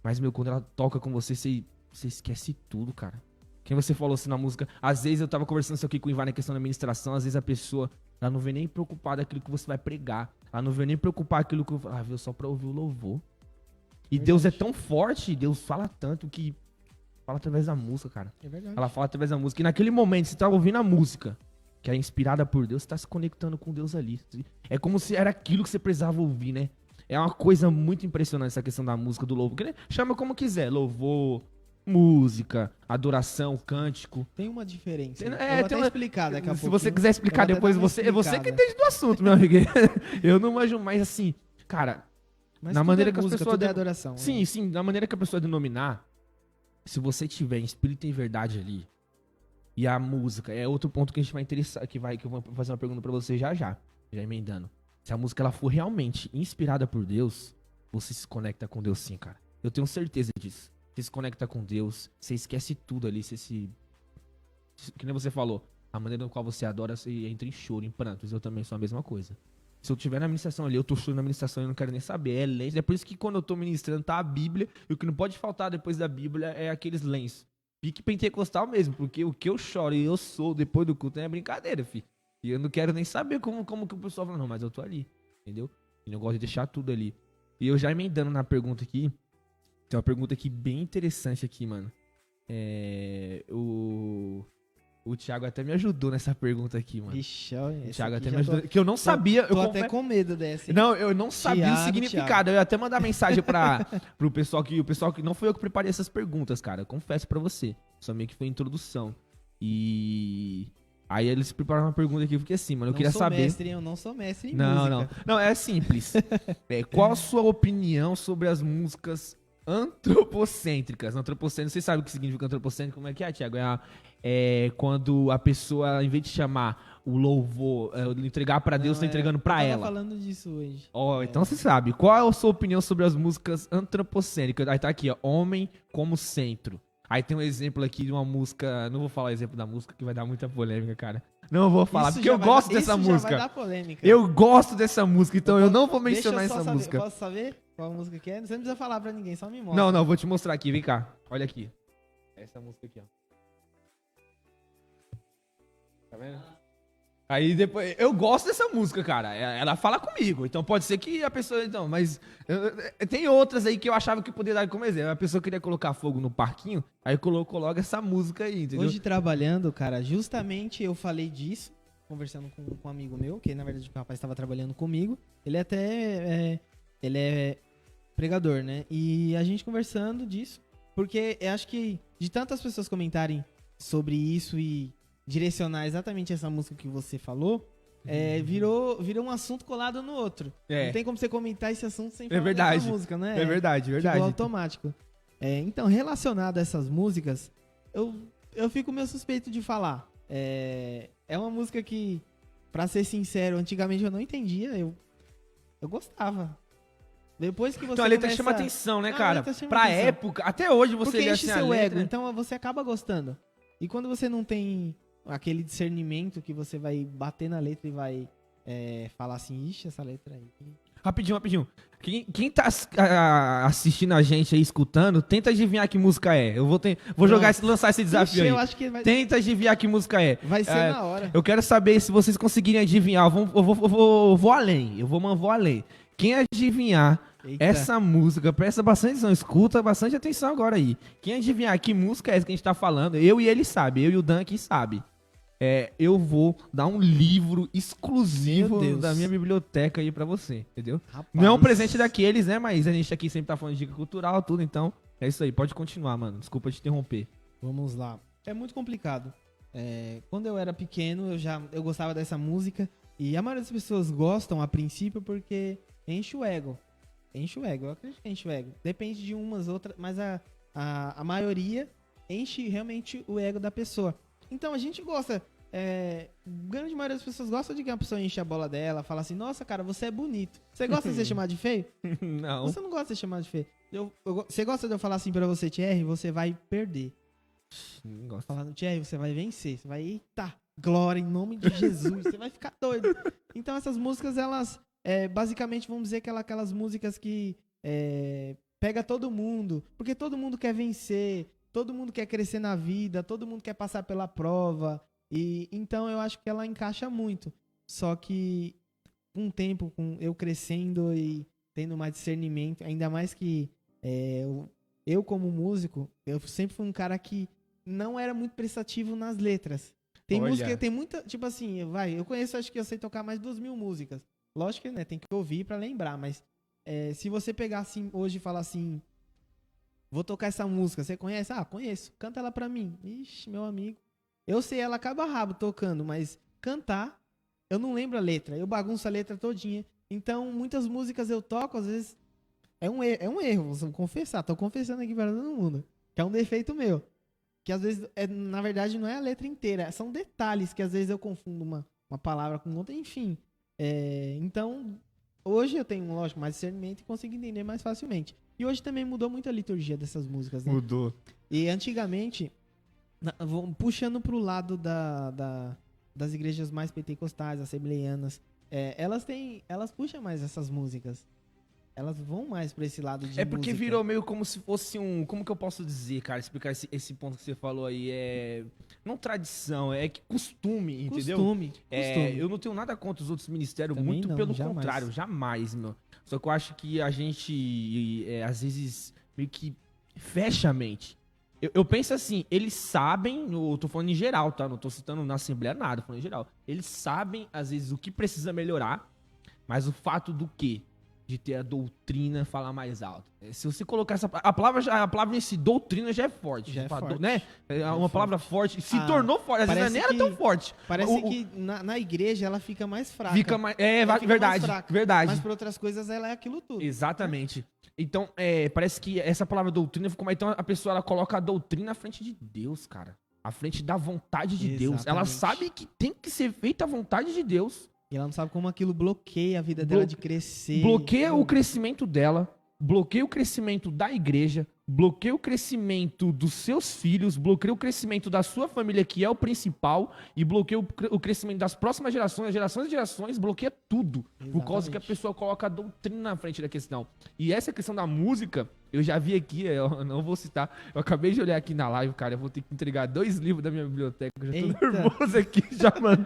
mas, meu, quando ela toca com você, você esquece tudo, cara. Quem você falou assim na música, às vezes eu tava conversando isso aqui com o Ivan na questão da administração, às vezes a pessoa, ela não vem nem preocupada aquilo que você vai pregar, ela não vem nem preocupar aquilo que veio só pra ouvir o louvor. E verdade. Deus é tão forte, Deus fala tanto que fala através da música, cara. É verdade. Ela fala através da música. E naquele momento, você tá ouvindo a música, que é inspirada por Deus, você tá se conectando com Deus ali. É como se era aquilo que você precisava ouvir, né? É uma coisa muito impressionante essa questão da música, do louvor. Chama como quiser, louvor, música, adoração, cântico. Tem uma diferença. Eu vou até explicar daqui a pouco. Se você quiser explicar depois, você que entende do assunto, meu amigo. Eu não manjo mais assim, cara, mas na maneira que música, as pessoas... é adoração. Sim, né? Sim, na maneira que a pessoa denominar, se você tiver em espírito e em verdade ali, e a música, é outro ponto que a gente vai interessar, que eu vou fazer uma pergunta pra você já emendando. Se a música ela for realmente inspirada por Deus, você se conecta com Deus sim, cara. Eu tenho certeza disso. Você se conecta com Deus, você esquece tudo ali, que nem você falou, a maneira no qual você adora, você entra em choro, em prantos. Eu também sou a mesma coisa. Se eu tiver na ministração ali, eu tô chorando na ministração e eu não quero nem saber. É lenço. É por isso que quando eu tô ministrando, tá a Bíblia. E o que não pode faltar depois da Bíblia é aqueles lenços. Pique pentecostal mesmo. Porque o que eu choro e eu sou depois do culto é brincadeira, filho. E eu não quero nem saber como que o pessoal fala. Não, mas eu tô ali. Entendeu? E eu gosto de deixar tudo ali. E eu já emendando na pergunta aqui. Tem uma pergunta aqui bem interessante aqui, mano. O Thiago até me ajudou nessa pergunta aqui, mano. Ixi, o Thiago até me ajudou. Que eu não sabia. Tô até com medo dessa. Hein? Não, eu não sabia o significado. Thiago. Eu ia até mandar mensagem pro pessoal que... O pessoal que não foi eu que preparei essas perguntas, cara. Eu confesso pra você. Só meio que foi introdução. E... Aí eles prepararam uma pergunta aqui. Eu fiquei assim, mano. Eu queria saber... Eu não sou mestre em música. Não, é simples. Qual a sua opinião sobre as músicas antropocêntricas? Antropocêntrico, você sabe o que significa antropocêntrico? Como é que é, Thiago? É quando a pessoa, em vez de chamar o louvor, entregar pra Deus, tá entregando pra ela. Eu tava falando disso hoje. Então você sabe. Qual é a sua opinião sobre as músicas antropocêntricas? Aí tá aqui, ó. Homem como centro. Aí tem um exemplo aqui de uma música... Não vou falar o exemplo da música, que vai dar muita polêmica, cara. Não vou falar, porque eu gosto dessa música. Já vai dar polêmica. Eu gosto dessa música, então eu não vou mencionar essa música. Posso saber qual música que é? Você não precisa falar pra ninguém, só me mostra. Não, vou te mostrar aqui, vem cá. Olha aqui. Essa música aqui, ó. Tá vendo? Aí depois... Eu gosto dessa música, cara. Ela fala comigo. Então pode ser que a pessoa... Então, mas... tem outras aí que eu achava que poderia dar como exemplo. A pessoa queria colocar fogo no parquinho, aí colocou logo essa música aí, entendeu? Hoje trabalhando, cara, justamente eu falei disso, conversando com um amigo meu, que na verdade o rapaz estava trabalhando comigo. Ele até... ele é pregador, né? E a gente conversando disso, porque eu acho que de tantas pessoas comentarem sobre isso e direcionar exatamente essa música que você falou, virou um assunto colado no outro. Não tem como você comentar esse assunto sem falar dessa música, né? É verdade. Ficou automático. Então, relacionado a essas músicas, eu fico meio suspeito de falar. É uma música que, pra ser sincero, antigamente eu não entendia, eu gostava. Depois que você então a letra chama atenção, né, cara? Pra atenção. Época, até hoje você vê assim a seu letra, ego, então você acaba gostando. E quando você não tem aquele discernimento que você vai bater na letra e vai falar assim, ixi, essa letra aí. Rapidinho. Quem tá assistindo a gente aí, escutando, tenta adivinhar que música é. Eu vou lançar esse desafio aí. Eu acho que Tenta adivinhar que música é. Vai ser na hora. Eu quero saber se vocês conseguirem adivinhar. Eu vou além. Eu vou além. Quem adivinhar Eita. essa música, presta bastante atenção, escuta bastante atenção agora aí. Quem adivinhar que música é essa que a gente tá falando, eu e ele sabe, eu e o Dan aqui sabe. Eu vou dar um livro exclusivo Meu Deus. da minha biblioteca aí pra você, entendeu? Rapaz. Não é um presente daqueles, né? Mas a gente aqui sempre tá falando de dica cultural, tudo, então é isso aí. Pode continuar, mano. Desculpa te interromper. Vamos lá. É muito complicado. Quando eu era pequeno, eu gostava dessa música. E a maioria das pessoas gostam a princípio porque enche o ego. Enche o ego. Eu acredito que enche o ego. Depende de umas, outras, mas a maioria enche realmente o ego da pessoa. Então a gente gosta. Grande maioria das pessoas gosta de que a pessoa enche a bola dela, fala assim, nossa, cara, você é bonito. Você gosta de ser chamado de feio? Não. Você não gosta de ser chamado de feio. Você gosta de eu falar assim pra você, Thierry, você vai perder. Não gosto. Falando, Thierry, você vai vencer. Você vai, eita, glória, em nome de Jesus. Você vai ficar doido. Então essas músicas, elas, basicamente, vamos dizer que aquelas músicas que pega todo mundo. Porque todo mundo quer vencer, todo mundo quer crescer na vida, todo mundo quer passar pela prova. E então eu acho que ela encaixa muito. Só que com o tempo, com eu crescendo e tendo mais discernimento, ainda mais que eu como músico, eu sempre fui um cara que não era muito prestativo nas letras. Tem Olha. música, tem muita, tipo assim, eu conheço, acho que eu sei tocar mais de 2.000 músicas. Lógico que, né, tem que ouvir pra lembrar, mas se você pegar assim, hoje e falar assim, vou tocar essa música, você conhece? Ah, conheço, canta ela pra mim. Ixi, meu amigo. Eu sei ela cabo a rabo tocando, mas cantar, eu não lembro a letra, eu bagunço a letra todinha. Então, muitas músicas eu toco, às vezes, é um erro, vou confessar, tô confessando aqui pra todo mundo, que é um defeito meu. Que às vezes, na verdade, não é a letra inteira, são detalhes que às vezes eu confundo uma palavra com outra, enfim. Então, hoje eu tenho, lógico, mais discernimento e consigo entender mais facilmente. E hoje também mudou muito a liturgia dessas músicas, né? Mudou. E antigamente, puxando pro lado das igrejas mais pentecostais, assembleianas, elas puxam mais essas músicas. Elas vão mais pra esse lado de É porque música. virou meio como se fosse um... Como que eu posso dizer, cara? Explicar esse ponto que você falou aí. Não tradição, é que costume, entendeu? Costume. Eu não tenho nada contra os outros ministérios, Também muito não, pelo jamais. contrário, jamais, meu. Só que eu acho que a gente, às vezes, meio que fecha a mente. Eu penso assim, eles sabem, eu tô falando em geral, tá? Não tô citando na Assembleia nada, tô falando em geral. Eles sabem, às vezes, o que precisa melhorar, mas o fato do quê? De ter a doutrina falar mais alto. Se você colocar a palavra em si, doutrina, já é forte. Já é forte. Né? É uma palavra forte. Se tornou forte. Às vezes parece nem era tão forte. Parece que na igreja ela fica mais fraca. Fica mais. Ela fica Verdade. mais fraca. Verdade. Mas por outras coisas ela é aquilo tudo. Exatamente. Então, parece que essa palavra doutrina ficou mais. Então a pessoa ela coloca a doutrina à frente de Deus, cara. À frente da vontade de Deus. Ela sabe que tem que ser feita a vontade de Deus. E ela não sabe como aquilo bloqueia a vida dela de crescer. Bloqueia o crescimento dela, bloqueia o crescimento da igreja, bloqueia o crescimento dos seus filhos, bloqueia o crescimento da sua família, que é o principal, e bloqueia o crescimento das próximas gerações, as gerações e gerações, bloqueia tudo. Por causa que a pessoa coloca a doutrina na frente da questão. E essa questão da música, eu já vi aqui, eu não vou citar, eu acabei de olhar aqui na live, cara, eu vou ter que entregar 2 livros da minha biblioteca, eu já tô nervoso aqui, já, mano.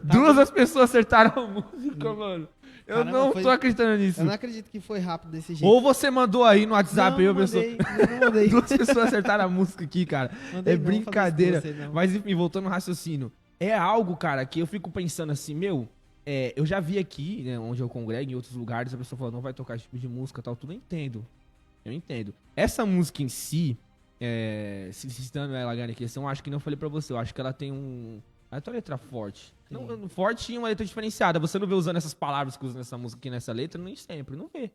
Duas das pessoas acertaram a música, mano. Eu não tô acreditando nisso. Eu não acredito que foi rápido desse jeito. Ou você mandou aí no WhatsApp, não mandei. Duas pessoas acertaram a música aqui, cara. Mandei brincadeira. Você, não. Mas enfim, voltando no raciocínio. É algo, cara, que eu fico pensando assim, eu já vi aqui, né, onde eu congrego, em outros lugares, a pessoa fala, não vai tocar esse tipo de música e tal, tudo eu entendo. Eu entendo. Essa música em si, citando ela agora em questão, eu acho que não falei pra você, eu acho que ela tem ela tem uma letra forte. Não, forte e uma letra diferenciada. Você não vê usando essas palavras que usam nessa música aqui nessa letra, nem sempre, não vê.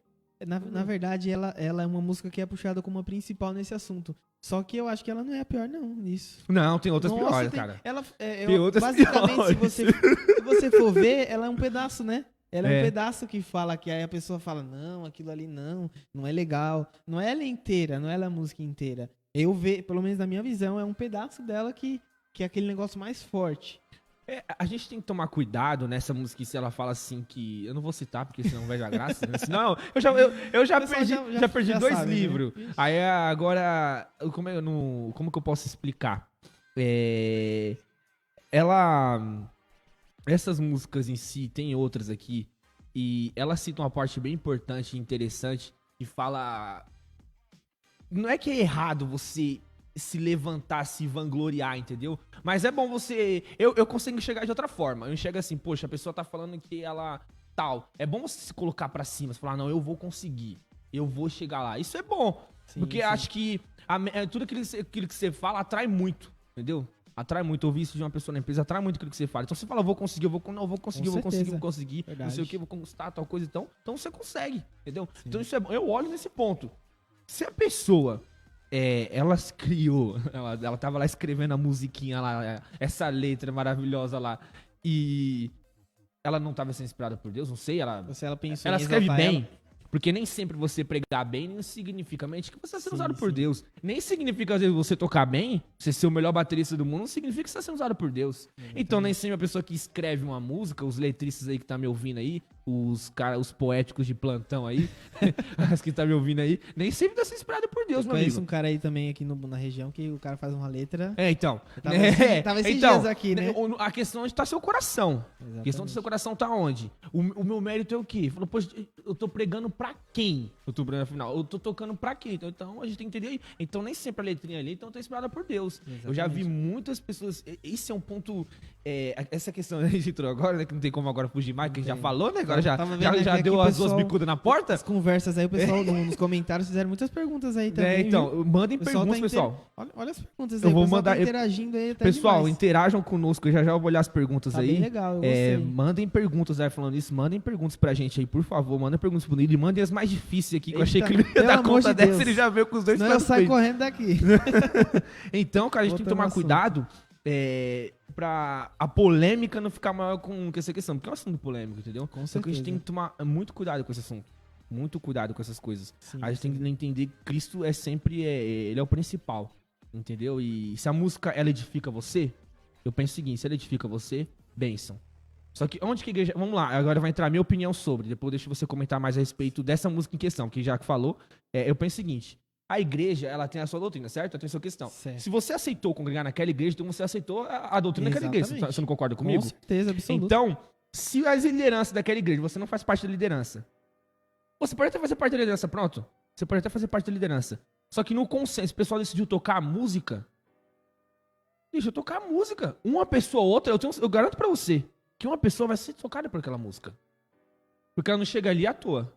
Na verdade, ela é uma música que é puxada como a principal nesse assunto. Só que eu acho que ela não é a pior, não, nisso. Não, tem outras piores, cara. Tem outras basicamente, piores. Se você for ver, ela é um pedaço, né? Ela é um pedaço que fala que aí a pessoa fala, não, aquilo ali não é legal. Não é ela inteira, não é ela a música inteira. Eu vejo, pelo menos na minha visão, é um pedaço dela que é aquele negócio mais forte. A gente tem que tomar cuidado nessa música se ela fala assim que... Eu não vou citar, porque senão vai dar graça. Né? Senão, eu já perdi 2 sabe, livros. Né? Aí agora... Como que eu posso explicar? Essas músicas em si, tem outras aqui, E ela cita uma parte bem importante e interessante que fala... Não é que é errado você se levantar, se vangloriar, entendeu? Mas é bom você... Eu consigo enxergar de outra forma. Eu enxergo assim, poxa, a pessoa tá falando que ela tal. É bom você se colocar pra cima, você falar, não, eu vou conseguir. Eu vou chegar lá. Isso é bom. Sim, porque sim. acho que tudo aquilo que você fala atrai muito, entendeu? Atrai muito. Ouvir isso de uma pessoa na empresa atrai muito aquilo que você fala. Então você fala, eu vou conseguir, eu vou conseguir, eu vou conseguir, eu vou conseguir. Verdade. Não sei o que, vou conquistar tal coisa. Então você consegue, entendeu? Sim. Então isso é bom. Eu olho nesse ponto. Se a pessoa, ela se criou, ela tava lá escrevendo a musiquinha lá, essa letra maravilhosa lá, e ela não tava sendo inspirada por Deus, não sei, ela pensou ela em escreve exaltar bem. ela. Porque nem sempre você pregar bem não significa que você está sendo Sim, usado por sim. Deus. Nem significa, às vezes, você tocar bem, você ser o melhor baterista do mundo, não significa que você está sendo usado por Deus. Então, nem sempre a pessoa que escreve uma música, os letristas aí que tá me ouvindo aí, os poéticos de plantão aí, as que tá me ouvindo aí, nem sempre tá sendo inspirado por Deus, Eu meu conheço amigo. um cara aí também aqui na região que o cara faz uma letra. Então. Tava esses dias aqui, né? A questão é onde tá seu coração. A questão do seu coração tá onde? O meu mérito é o quê? Falou, poxa, eu tô pregando pra quem? Eu tô pregando afinal. Eu tô tocando pra quem? Então a gente tem que entender aí. Então nem sempre a letrinha ali tá inspirada por Deus. Exatamente. Eu já vi muitas pessoas. Esse é um ponto. Essa questão a gente entrou agora, né? Que não tem como agora fugir mais, que a gente já falou, né? Agora Tava vendo já aqui deu que as pessoal- duas bicudas na porta. As conversas aí, o pessoal nos comentários fizeram muitas perguntas aí também. Então, viu? mandem O pessoal perguntas, tá pessoal. Olha as perguntas Eu aí, vou o pessoal mandar- tá interagindo aí até Pessoal, demais. interajam conosco, eu já vou olhar as perguntas Tá aí. bem legal, eu gostei. Mandem perguntas aí falando isso, mandem perguntas pra gente aí, por favor. Mandem perguntas pro Nilo e mandem as mais difíceis aqui, que eu achei Eita, que ele ia pelo dar amor conta de dessa, Deus. ele já veio com os dois Senão eu pés saio feitos. correndo daqui. Então, cara, a gente tem que Voltando tomar ao assunto. cuidado pra a polêmica não ficar maior com essa questão, porque é um assunto polêmico, entendeu? Com Só que a gente certeza. tem que tomar muito cuidado com esse assunto. Muito cuidado com essas coisas. Sim, A gente sim. tem que entender que Cristo é sempre, ele é o principal, entendeu? E se a música, ela edifica você, eu penso o seguinte, se ela edifica você, bênção. Só que onde que a igreja... Vamos lá, agora vai entrar a minha opinião sobre, depois deixa você comentar mais a respeito dessa música em questão, que já que falou, eu penso o seguinte, a igreja, ela tem a sua doutrina, certo? Ela tem a sua questão. Certo. Se você aceitou congregar naquela igreja, então você aceitou a doutrina daquela igreja. Exatamente. Você não concorda comigo? Com certeza, absoluta. Então, se as lideranças daquela igreja, você não faz parte da liderança, você pode até fazer parte da liderança, pronto. Você pode até fazer parte da liderança. Só que no consenso, o pessoal decidiu tocar a música. Deixa eu tocar a música. Uma pessoa ou outra, eu garanto pra você que uma pessoa vai ser tocada por aquela música. Porque ela não chega ali à toa.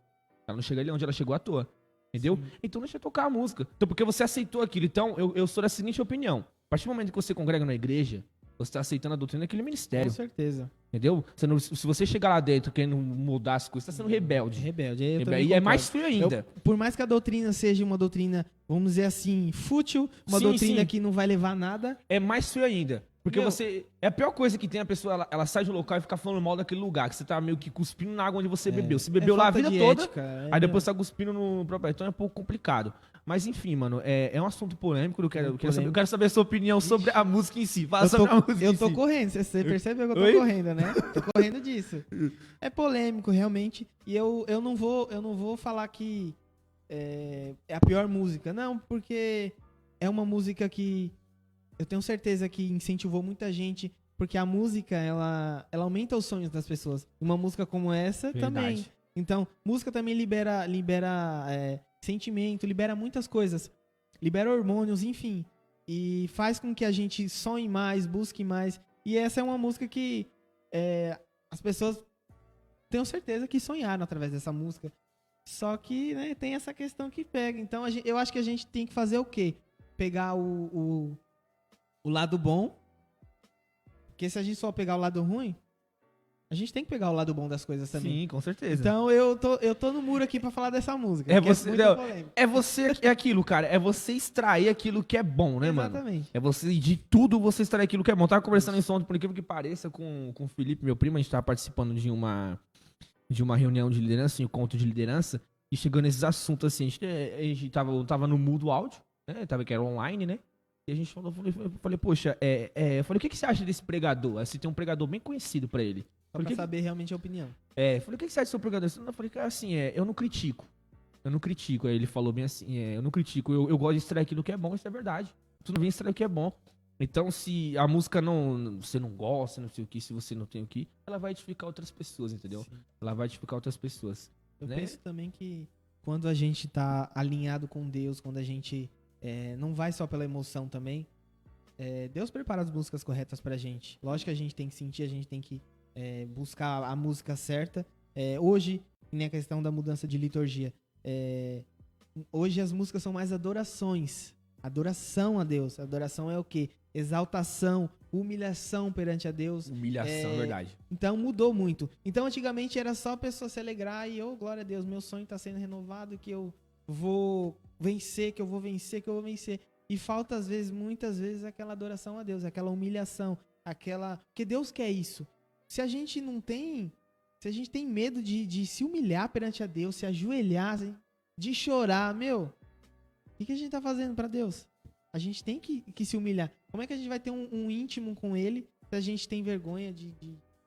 Ela não chega ali onde ela chegou à toa. Entendeu? Então deixa eu tocar a música. Então, porque você aceitou aquilo. Então, eu sou da seguinte opinião. A partir do momento que você congrega na igreja, você está aceitando a doutrina daquele ministério. Com certeza. Entendeu? Se você chegar lá dentro querendo mudar as coisas, você está sendo rebelde. Rebelde. Aí eu Rebelde. também E é concordo. mais frio ainda. Por mais que a doutrina seja uma doutrina, vamos dizer assim, fútil, uma Sim, doutrina sim. que não vai levar a nada. É mais frio ainda. Porque Meu- você. É a pior coisa que tem a pessoa, ela sai de um local e fica falando mal daquele lugar, que você tá meio que cuspindo na água onde você bebeu. Você bebeu lá a falta vida de toda, ética, aí depois você tá cuspindo no próprio. Então é um pouco complicado. Mas enfim, mano, é um assunto polêmico. Eu quero saber a sua opinião sobre a música em si. Fala sobre a música Eu em tô si. correndo, você percebeu que eu tô Oi? correndo, né? Tô correndo disso. É polêmico, realmente. E eu não vou falar que é a pior música. Não, porque é uma música que eu tenho certeza que incentivou muita gente. Porque a música, ela aumenta os sonhos das pessoas. Uma música como essa também. Verdade. Então, música também libera sentimento, libera muitas coisas. Libera hormônios, enfim. E faz com que a gente sonhe mais, busque mais. E essa é uma música que as pessoas tenho certeza que sonharam através dessa música. Só que, né, tem essa questão que pega. Então, eu acho que a gente tem que fazer o quê? Pegar o lado bom. Porque se a gente só pegar o lado ruim, a gente tem que pegar o lado bom das coisas também. Sim, com certeza. Então eu tô no muro aqui pra falar dessa música. É que você- muito não, polêmica. é aquilo, cara. É você extrair aquilo que é bom, né, mano? Exatamente. É você, de tudo, você extrair aquilo que é bom. Tava conversando isso ontem, por incrível que pareça, com o Felipe, meu primo. A gente tava participando de uma reunião de liderança, um encontro de liderança. E chegando nesses assuntos, assim, a gente tava no mudo áudio, né? Que era online, né? E a gente falou, eu falei, poxa, eu falei, o que você acha desse pregador? Assim, tem um pregador bem conhecido pra ele. Só Porque- pra saber realmente a opinião. Eu falei, o que você acha do seu pregador? Eu falei, cara, assim, eu não critico. Eu não critico. Aí ele falou bem assim, eu não critico. Eu gosto de extrair aquilo que é bom, isso é verdade. Tudo bem extrair o que é bom. Então, se a música você não gosta, não sei o que, se você não tem o que, ela vai edificar outras pessoas, entendeu? Sim. Ela vai edificar outras pessoas. Eu né? penso também que quando a gente tá alinhado com Deus, quando a gente não vai só pela emoção também, Deus prepara as músicas corretas pra gente. Lógico que a gente tem que sentir, a gente tem que buscar a música certa. Hoje, nem a questão da mudança de liturgia, hoje as músicas são mais adorações. Adoração a Deus. Adoração é o quê? Exaltação, humilhação perante a Deus. Humilhação, verdade. Então mudou muito. Então antigamente era só a pessoa se alegrar e, glória a Deus, meu sonho tá sendo renovado, que eu vou vencer, que eu vou vencer, que eu vou vencer. E falta às vezes, muitas vezes, aquela adoração a Deus, aquela humilhação, porque Deus quer isso. Se a gente não tem, se a gente tem medo de se humilhar perante a Deus, se ajoelhar, de chorar, o que a gente tá fazendo pra Deus? A gente tem que se humilhar. Como é que a gente vai ter um íntimo com Ele se a gente tem vergonha de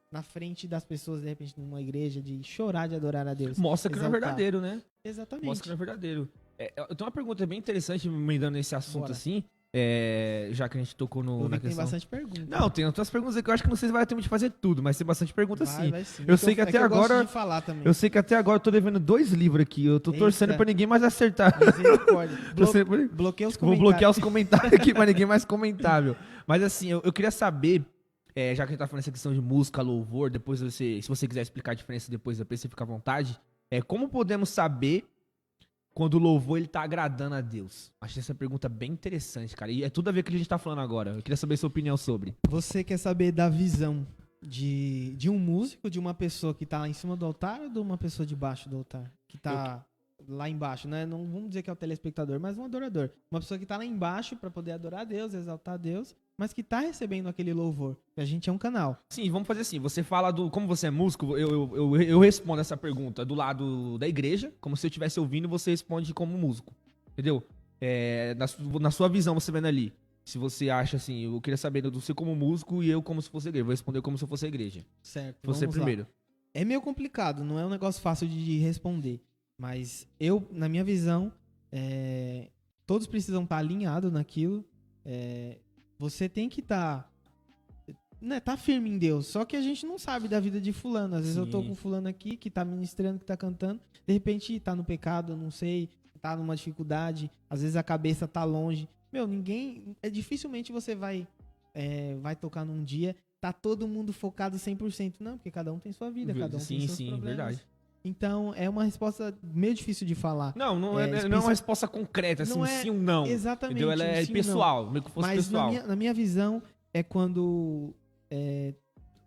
na frente das pessoas, de repente, numa igreja, de chorar, de adorar a Deus? Mostra que não é verdadeiro, né? Exatamente. Mostra que não é verdadeiro. Eu tenho uma pergunta bem interessante, me emendando nesse assunto. Bora. Assim, já que a gente tocou na Tem questão... bastante pergunta. Não, tem outras perguntas que eu acho que não sei se vai ter tempo de fazer tudo, mas tem bastante pergunta sim. Vai sim. Eu sei que até agora... Eu gosto de falar também. Eu sei que até agora eu tô devendo 2 livros aqui. Eu tô torcendo pra ninguém mais acertar. Bloqueia os comentários. Vou bloquear os comentários aqui pra ninguém mais comentar, meu. Mas assim, eu queria saber, já que a gente tá falando essa questão de música, louvor, depois se você quiser explicar a diferença depois você fica à vontade. Como podemos saber quando o louvor ele tá agradando a Deus? Achei essa pergunta bem interessante, cara. E é tudo a ver com o que a gente tá falando agora. Eu queria saber a sua opinião sobre. Você quer saber da visão de um músico, de uma pessoa que tá lá em cima do altar ou de uma pessoa debaixo do altar? Que tá lá embaixo, né? Não vamos dizer que é o telespectador, mas um adorador. Uma pessoa que tá lá embaixo pra poder adorar a Deus, exaltar a Deus, mas que tá recebendo aquele louvor. A gente é um canal. Sim, vamos fazer assim. Você fala como você é músico, eu respondo essa pergunta do lado da igreja, como se eu estivesse ouvindo, você responde como músico. Entendeu? Na sua visão, você vendo ali. Se você acha assim, eu queria saber do você como músico e eu como se fosse igreja. Vou responder como se eu fosse a igreja. Certo. Você primeiro. É meio complicado, não é um negócio fácil de responder. Mas na minha visão, todos precisam estar alinhados naquilo. Você tem que estar firme em Deus. Só que a gente não sabe da vida de fulano. Às vezes Sim. eu tô com fulano aqui que tá ministrando, que tá cantando. De repente tá no pecado, eu não sei. Tá numa dificuldade. Às vezes a cabeça tá longe. Dificilmente você vai tocar num dia. Tá todo mundo focado 100%. Não, porque cada um tem sua vida, cada um tem seus problemas. Verdade. Então, é uma resposta meio difícil de falar. Não é uma resposta concreta, assim, sim ou não. Exatamente. Entendeu? Ela é pessoal, meio que fosse Mas pessoal. na minha visão, é quando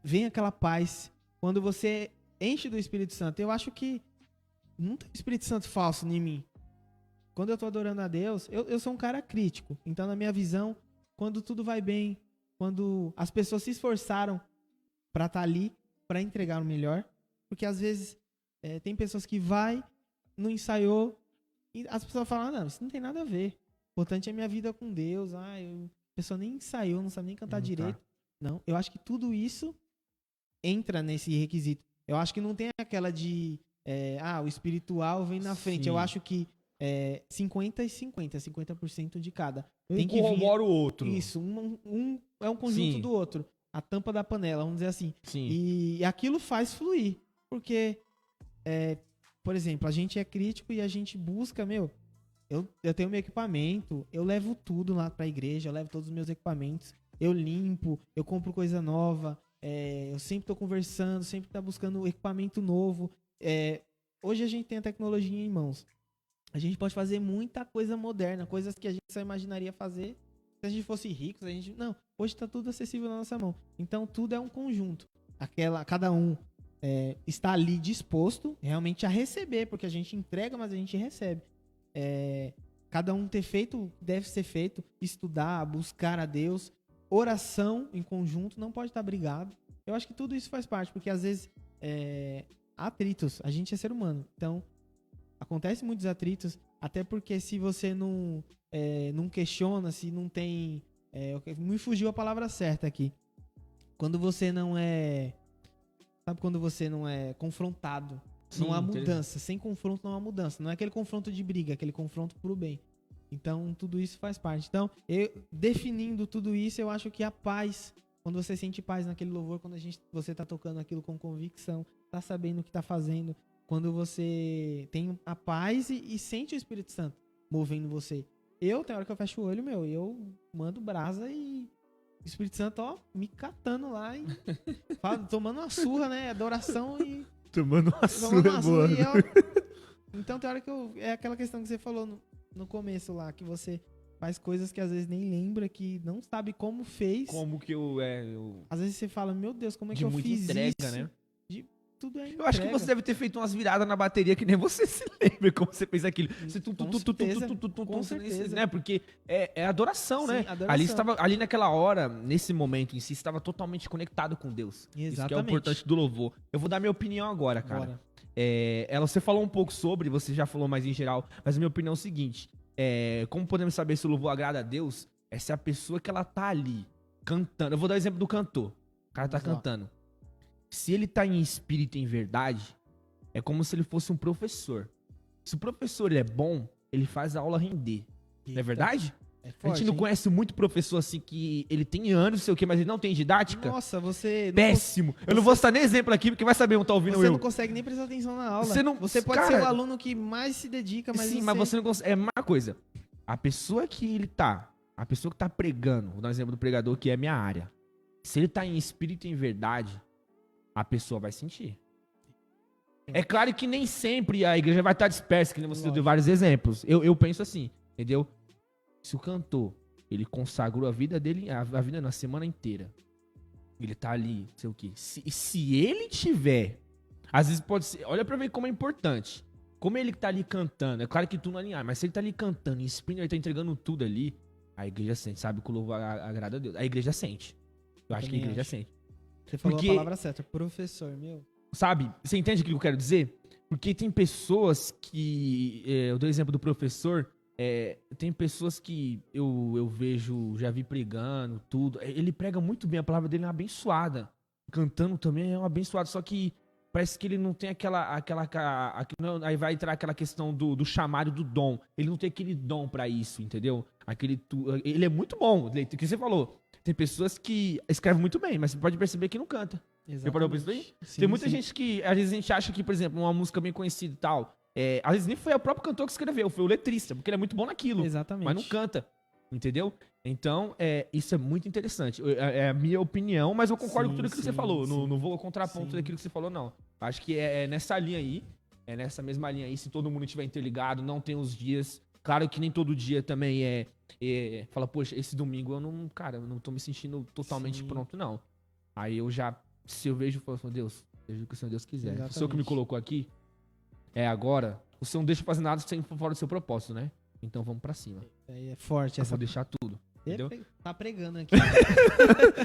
vem aquela paz, quando você enche do Espírito Santo. Eu acho que não tem Espírito Santo falso em mim. Quando eu tô adorando a Deus, eu sou um cara crítico. Então, na minha visão, quando tudo vai bem, quando as pessoas se esforçaram pra estar ali, pra entregar o melhor, porque às vezes tem pessoas que não ensaiou, e as pessoas falam, não, isso não tem nada a ver. O importante é minha vida com Deus. A pessoa nem ensaiou, não sabe nem cantar direito. Não, eu acho que tudo isso entra nesse requisito. Eu acho que não tem aquela de, o espiritual vem na frente. Eu acho que 50 e 50, 50% de cada. Tem que corrobora o outro. Isso, um é um conjunto do outro. A tampa da panela, vamos dizer assim. Sim. E aquilo faz fluir. Porque, por exemplo, a gente é crítico e a gente busca, eu tenho meu equipamento, eu levo tudo lá pra igreja, eu levo todos os meus equipamentos, eu limpo, eu compro coisa nova, eu sempre tô conversando, sempre tá buscando equipamento novo. Hoje a gente tem a tecnologia em mãos. A gente pode fazer muita coisa moderna, coisas que a gente só imaginaria fazer se a gente fosse rico. Não, hoje tá tudo acessível na nossa mão. Então tudo é um conjunto. Cada um está ali disposto realmente a receber, porque a gente entrega, mas a gente recebe. Cada um ter feito, deve ser feito, estudar, buscar a Deus, oração em conjunto, não pode estar brigado. Eu acho que tudo isso faz parte, porque às vezes há atritos, a gente é ser humano, então acontece muitos atritos, até porque se você não questiona, se não tem, me fugiu a palavra certa aqui, quando você não é, sabe, quando você não é confrontado, não há mudança. Sem confronto não há mudança. Não é aquele confronto de briga, é aquele confronto pro bem. Então, tudo isso faz parte. Então, definindo tudo isso, eu acho que a paz, quando você sente paz naquele louvor, quando você tá tocando aquilo com convicção, tá sabendo o que tá fazendo, quando você tem a paz e sente o Espírito Santo movendo você. Tem hora que eu fecho o olho, eu mando brasa e o Espírito Santo, ó, me catando lá e tomando uma surra, né? Adoração e... Tomando uma surra boa. Então, tem hora que é aquela questão que você falou no começo lá, que você faz coisas que às vezes nem lembra, que não sabe como fez. Como que Às vezes você fala, meu Deus, como é que eu fiz entrega, isso? né? Tudo é entrega. Eu acho que você deve ter feito umas viradas na bateria que nem você se lembra como você fez aquilo. Você Com certeza. né? Porque é adoração, Sim, né? adoração. Ali naquela hora, nesse momento em si, estava totalmente conectado com Deus. Exatamente. Isso que é o importante do louvor. Eu vou dar minha opinião agora, cara. Bora. Você falou um pouco sobre, você já falou mais em geral, mas a minha opinião é o seguinte: como podemos saber se o louvor agrada a Deus? É se a pessoa que ela tá ali cantando. Eu vou dar o exemplo do cantor. O cara tá cantando. Se ele tá em espírito e em verdade, é como se ele fosse um professor. Se o professor ele é bom, ele faz a aula render. Não é verdade? É forte, a gente não conhece muito professor assim que ele tem anos, não sei o que, mas ele não tem didática. Nossa, você... Péssimo. Eu não vou citar nem exemplo aqui, porque vai saber um tá ouvindo Você eu. não consegue nem prestar atenção na aula. Você pode cara, ser o aluno que mais se dedica, mas sim, mas você não consegue. É a mesma coisa. A pessoa que tá pregando, vou dar um exemplo do pregador, que é minha área. Se ele tá em espírito e em verdade, a pessoa vai sentir. É claro que nem sempre a igreja vai estar dispersa, que nem você deu vários exemplos. Eu penso assim, entendeu? Se o cantor, ele consagrou a vida dele, a vida na semana inteira, ele tá ali, não sei o quê. Se ele tiver, às vezes pode ser, olha pra ver como é importante. Como ele tá ali cantando, é claro que tu não alinhar, mas se ele tá ali cantando, em espírito, ele tá entregando tudo ali, a igreja sente, sabe que o louvor agrada a Deus. A igreja sente. Eu acho que a igreja sente. Você falou a palavra certa, professor, meu. Sabe? Você entende o que eu quero dizer? Porque tem pessoas que... eu dou o exemplo do professor. Tem pessoas que eu vejo, já vi pregando, tudo. Ele prega muito bem, a palavra dele é abençoada. Cantando também é uma abençoada. Só que parece que ele não tem aí vai entrar aquela questão do chamado do dom. Ele não tem aquele dom pra isso, entendeu? Ele é muito bom, o que você falou. Tem pessoas que escrevem muito bem, mas você pode perceber que não canta. Exatamente. Parou pra isso aí? Sim, tem muita gente que, às vezes a gente acha que, por exemplo, uma música bem conhecida e tal, às vezes nem foi o próprio cantor que escreveu, foi o letrista, porque ele é muito bom naquilo. Exatamente. Mas não canta, entendeu? Então, isso é muito interessante. É a minha opinião, mas eu concordo com tudo que você falou. Não vou contraponto daquilo que você falou, não. Acho que é nessa linha aí, nessa mesma linha aí, se todo mundo estiver interligado, não tem os dias. Claro que nem todo dia também fala, poxa, esse domingo eu não tô me sentindo totalmente pronto, não. Aí se eu vejo, eu falo, Deus, seja o que o Senhor Deus quiser. Exatamente. O Senhor que me colocou aqui, agora, o Senhor não deixa fazer nada sem fora do seu propósito, né? Então vamos pra cima. É forte eu vou deixar tudo. Entendeu? Tá pregando aqui.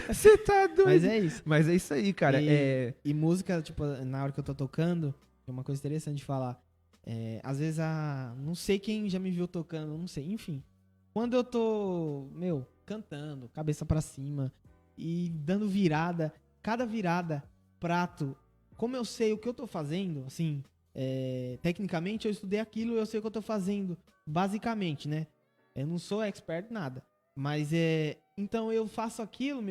Você tá doido. Mas é isso. Mas é isso aí, cara. E música, tipo, na hora que eu tô tocando, é uma coisa interessante de falar. Às vezes não sei quem já me viu tocando, não sei, enfim. Quando eu tô, cantando, cabeça pra cima e dando virada, cada virada, prato, como eu sei o que eu tô fazendo, assim, tecnicamente eu estudei aquilo, eu sei o que eu tô fazendo, basicamente, né? Eu não sou expert em nada, mas então eu faço aquilo,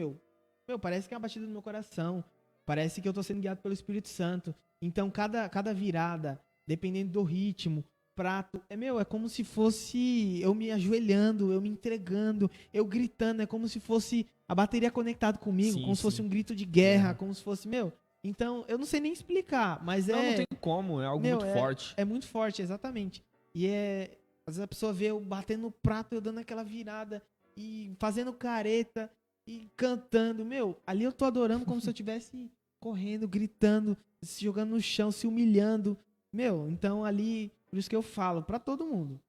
parece que é uma batida no meu coração, parece que eu tô sendo guiado pelo Espírito Santo. Então cada virada, dependendo do ritmo, prato, é como se fosse eu me ajoelhando, eu me entregando, eu gritando, é como se fosse a bateria conectada comigo, como se fosse um grito de guerra, como se fosse, então eu não sei nem explicar, mas não tem como, é algo muito forte. É muito forte, exatamente. E às vezes a pessoa vê eu batendo no prato, eu dando aquela virada e fazendo careta e cantando, ali eu tô adorando como se eu estivesse correndo, gritando, se jogando no chão, se humilhando, então ali, por isso que eu falo pra todo mundo,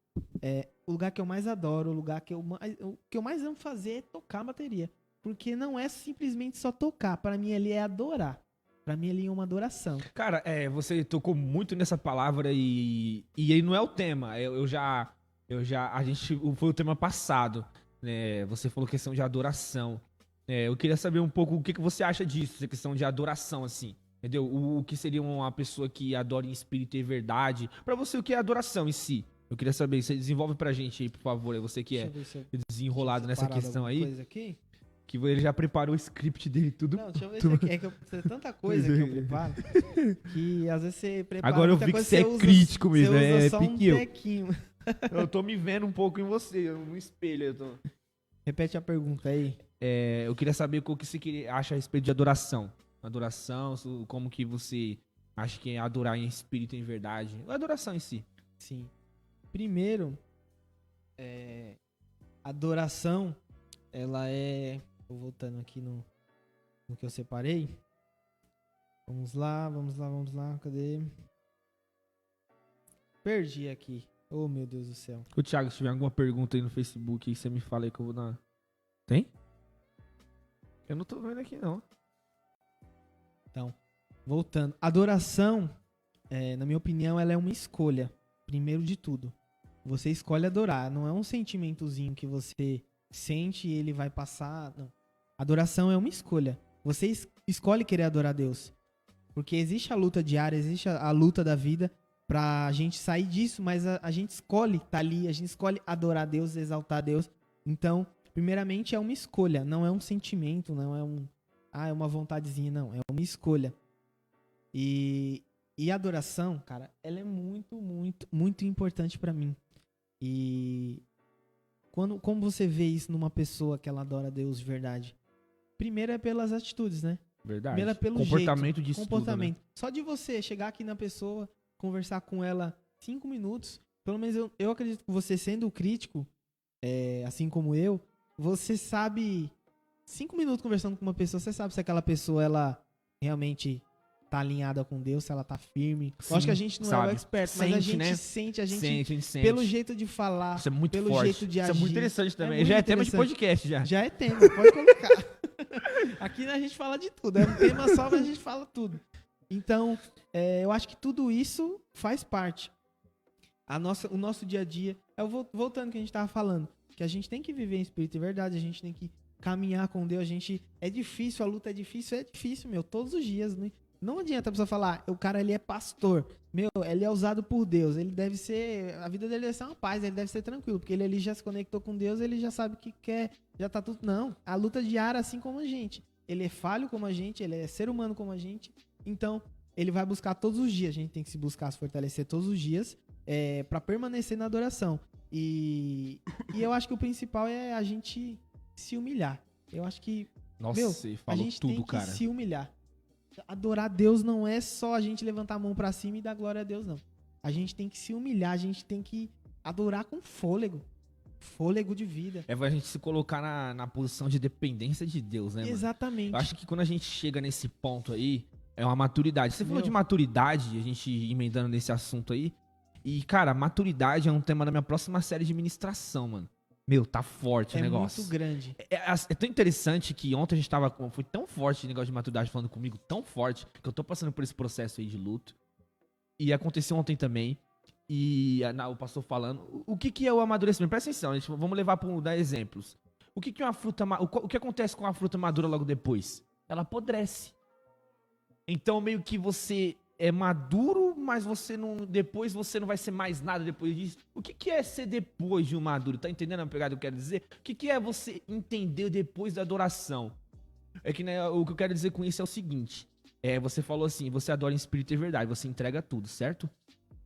o lugar que eu mais adoro, o lugar que eu mais amo fazer é tocar bateria, porque não é simplesmente só tocar, pra mim ali é adorar, pra mim ali é uma adoração. Cara, você tocou muito nessa palavra e aí não é o tema, foi o tema passado, né? Você falou questão de adoração, eu queria saber um pouco o que você acha disso, essa questão de adoração, assim. Entendeu? O que seria uma pessoa que adora em espírito e verdade. Pra você, o que é adoração em si? Eu queria saber, você desenvolve pra gente aí, por favor, é você que é Deixa eu ver se eu desenrolado nessa separado questão alguma aí, coisa aqui. que ele já preparou o script dele tudo. Não, deixa eu ver se aqui. É que eu preciso de tanta coisa que eu preparo. Que às vezes você prepara. Agora eu muita vi que coisa, você é usa- crítico mesmo, você usa é só pique eu. tequinho. Eu tô me vendo um pouco em você, no espelho. Repete a pergunta aí. Eu queria saber o que você acha a respeito de adoração. Adoração, como que você acha que é adorar em espírito e em verdade. A adoração em si. Sim. Primeiro, adoração, ela é. Tô voltando aqui no que eu separei. Vamos lá. Cadê? Perdi aqui. Oh, meu Deus do céu. Ô, Thiago, se tiver alguma pergunta aí no Facebook, aí você me fala aí que eu vou dar. Tem? Eu não tô vendo aqui, não. Então, voltando. Adoração, na minha opinião, ela é uma escolha. Primeiro de tudo. Você escolhe adorar. Não é um sentimentozinho que você sente e ele vai passar. Não. Adoração é uma escolha. Você escolhe querer adorar Deus. Porque existe a luta diária, existe a luta da vida pra gente sair disso, mas a gente escolhe estar ali, a gente escolhe adorar Deus, exaltar Deus. Então, primeiramente é uma escolha, não é um sentimento, não é é uma vontadezinha, não, é uma escolha. E a adoração, cara, ela é muito, muito, muito importante pra mim. E como você vê isso numa pessoa que ela adora Deus de verdade? Primeiro é pelas atitudes, né? Verdade. Primeiro é pelo Comportamento jeito, disso comportamento. tudo, né? Só de você chegar aqui na pessoa, conversar com ela 5 minutos, pelo menos eu acredito que você sendo crítico, assim como eu, você sabe, 5 minutos conversando com uma pessoa, você sabe se aquela pessoa ela realmente tá alinhada com Deus, se ela tá firme. Sim, Lógico que a gente não é sabe. o expert, mas a Sente, gente né? sente, a gente Sente. pelo jeito de falar, Isso é muito pelo forte. jeito de Isso agir. é muito interessante também. muito Já é tema de interessante. podcast, já. Já é tema, pode colocar. Aqui a gente fala de tudo, é um tema só, mas a gente fala tudo. Então, eu acho que tudo isso faz parte. O nosso dia a dia, voltando ao que a gente estava falando, que a gente tem que viver em espírito e verdade, a gente tem que caminhar com Deus, é difícil, a luta é difícil, meu, todos os dias, né? Não adianta a pessoa falar, o cara ali é pastor, meu, ele é usado por Deus, ele deve ser, a vida dele deve ser uma paz, ele deve ser tranquilo, porque ele ali já se conectou com Deus, ele já sabe o que quer, já tá tudo, não, a luta diária assim como a gente, ele é falho como a gente, ele é ser humano como a gente, então ele vai buscar todos os dias, a gente tem que se buscar se fortalecer todos os dias, pra permanecer na adoração, e eu acho que o principal é a gente se humilhar, eu acho que, Nossa, meu, você a falou gente tudo, tem que cara. se humilhar. Adorar Deus não é só a gente levantar a mão pra cima e dar glória a Deus, não. A gente tem que se humilhar, a gente tem que adorar com fôlego. Fôlego de vida. É a gente se colocar na posição de dependência de Deus, né, mano? Exatamente. Eu acho que quando a gente chega nesse ponto aí, é uma maturidade. Você falou Meu. de maturidade, a gente emendando nesse assunto aí. E, cara, maturidade é um tema da minha próxima série de ministração, mano. Meu, tá forte o negócio. Muito grande. É tão interessante que ontem a gente tava. Foi tão forte o negócio de maturidade falando comigo, tão forte, que eu tô passando por esse processo aí de luto. E aconteceu ontem também. E o pastor falando. O que é o amadurecimento? Presta atenção, gente, vamos levar para dar exemplos. O que é uma fruta. O que acontece com a fruta madura logo depois? Ela apodrece. Então, meio que você é maduro, mas você não. Depois você não vai ser mais nada depois disso. O que é ser depois de um maduro? Tá entendendo a pegada que eu quero dizer? O que é você entender depois da adoração? É que, né, o que eu quero dizer com isso é o seguinte. Você falou assim, você adora em espírito e verdade, você entrega tudo, certo?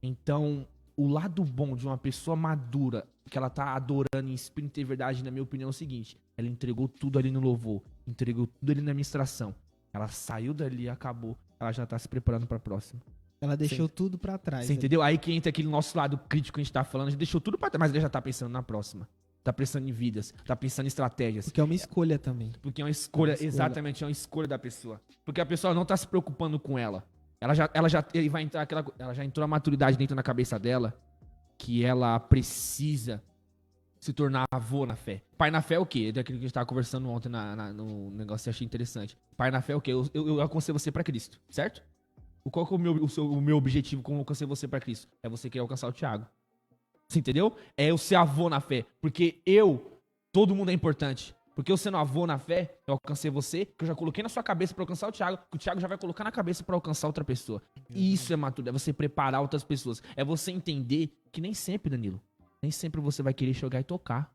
Então, o lado bom de uma pessoa madura, que ela tá adorando em espírito e verdade, na minha opinião, é o seguinte. Ela entregou tudo ali no louvor, entregou tudo ali na ministração. Ela saiu dali e acabou. Ela já tá se preparando pra próxima. Ela deixou tudo pra trás. Você entendeu? Aí que entra aquele nosso lado crítico que a gente tá falando. A gente deixou tudo pra trás, mas ele já tá pensando na próxima. Tá pensando em vidas, tá pensando em estratégias. Porque é uma escolha também. Porque é uma escolha, exatamente, é uma escolha da pessoa. Porque a pessoa não tá se preocupando com ela. Ela já entrou a maturidade dentro da cabeça dela que ela precisa se tornar avô na fé. Pai na fé é o quê? É daquilo que a gente tava conversando ontem no negócio que eu achei interessante. Pai na fé é o quê? Eu aconselho você pra Cristo, certo? Qual que é o meu objetivo com alcançar você pra Cristo? É você querer alcançar o Thiago. Você entendeu? É eu ser avô na fé. Porque todo mundo é importante. Porque eu sendo avô na fé, eu alcancei você, que eu já coloquei na sua cabeça pra alcançar o Thiago, que o Thiago já vai colocar na cabeça pra alcançar outra pessoa. E isso é maturidade, é você preparar outras pessoas. É você entender que nem sempre, Danilo, nem sempre você vai querer chegar e tocar.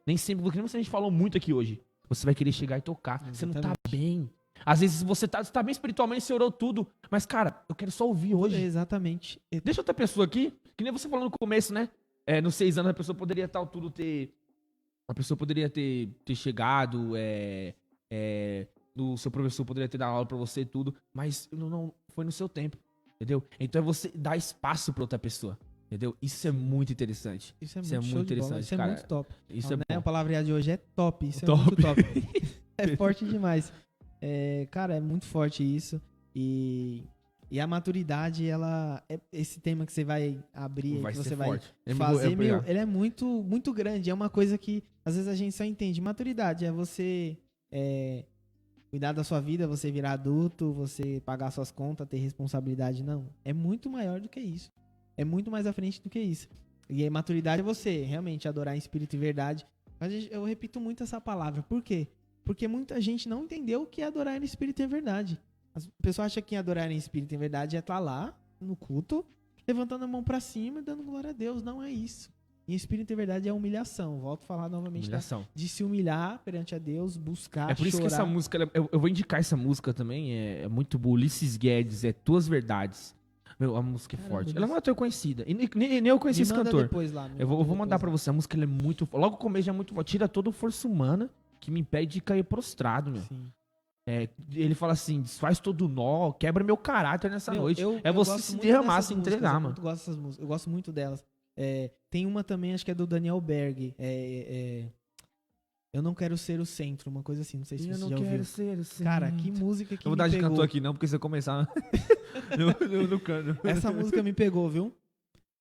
Nem sempre, porque a gente falou muito aqui hoje, você vai querer chegar e tocar. Exatamente. Você não tá bem. Às vezes você tá bem espiritualmente, você orou tudo, mas cara, eu quero só ouvir hoje. Exatamente. Deixa outra pessoa aqui, que nem você falou no começo, né? Nos 6 anos a pessoa poderia tal tudo ter... A pessoa poderia ter chegado, o seu professor poderia ter dado aula pra você e tudo, mas não foi no seu tempo, entendeu? Então é você dar espaço pra outra pessoa, entendeu? Isso é muito interessante. Isso é Isso é muito, muito show de bola. interessante, Isso é cara. muito top. Isso é Né? bom. O palavreado de hoje é top. Isso Top. é muito top. É forte demais. Cara, é muito forte isso. E a maturidade, esse tema que você vai abrir, Vai que ser você vai forte. fazer, ele é muito, muito grande. É uma coisa que, às vezes, a gente só entende. Maturidade é você cuidar da sua vida, você virar adulto, você pagar suas contas, ter responsabilidade. Não. É muito maior do que isso. É muito mais à frente do que isso. E a maturidade é você realmente adorar em espírito e verdade. Mas eu repito muito essa palavra. Por quê? Porque muita gente não entendeu o que é adorar em espírito e verdade. As pessoas acham que adorar em espírito e verdade é estar lá, no culto, levantando a mão pra cima e dando glória a Deus. Não é isso. Em espírito e verdade é humilhação. Volto a falar novamente Humilhação. de se humilhar perante a Deus, buscar, É por isso chorar. que essa música, eu vou indicar essa música também, é muito boa. Ulisses Guedes, Tuas Verdades. Meu, a música é Caramba, forte. Ulisses. Ela não é tão conhecida. E nem eu conheci Me esse manda cantor. depois lá, me Eu vou manda mandar depois pra lá. você. A música ela é muito forte. Logo o começo já é muito forte. Tira toda a força humana que me impede de cair prostrado, meu. Sim. Ele fala assim, desfaz todo o nó, quebra meu caráter nessa Meu, noite. eu Você gosto se muito derramar, dessas se músicas, entregar, eu mano. muito gosto dessas músicas, eu gosto muito delas. Tem uma também, acho que é do Daniel Berg. Eu não quero ser o centro, uma coisa assim, não sei se você já ouviu. ser o Cara, que música que Eu vou me dar de pegou. cantor aqui não, porque se eu começar no cano. Essa música me pegou, viu?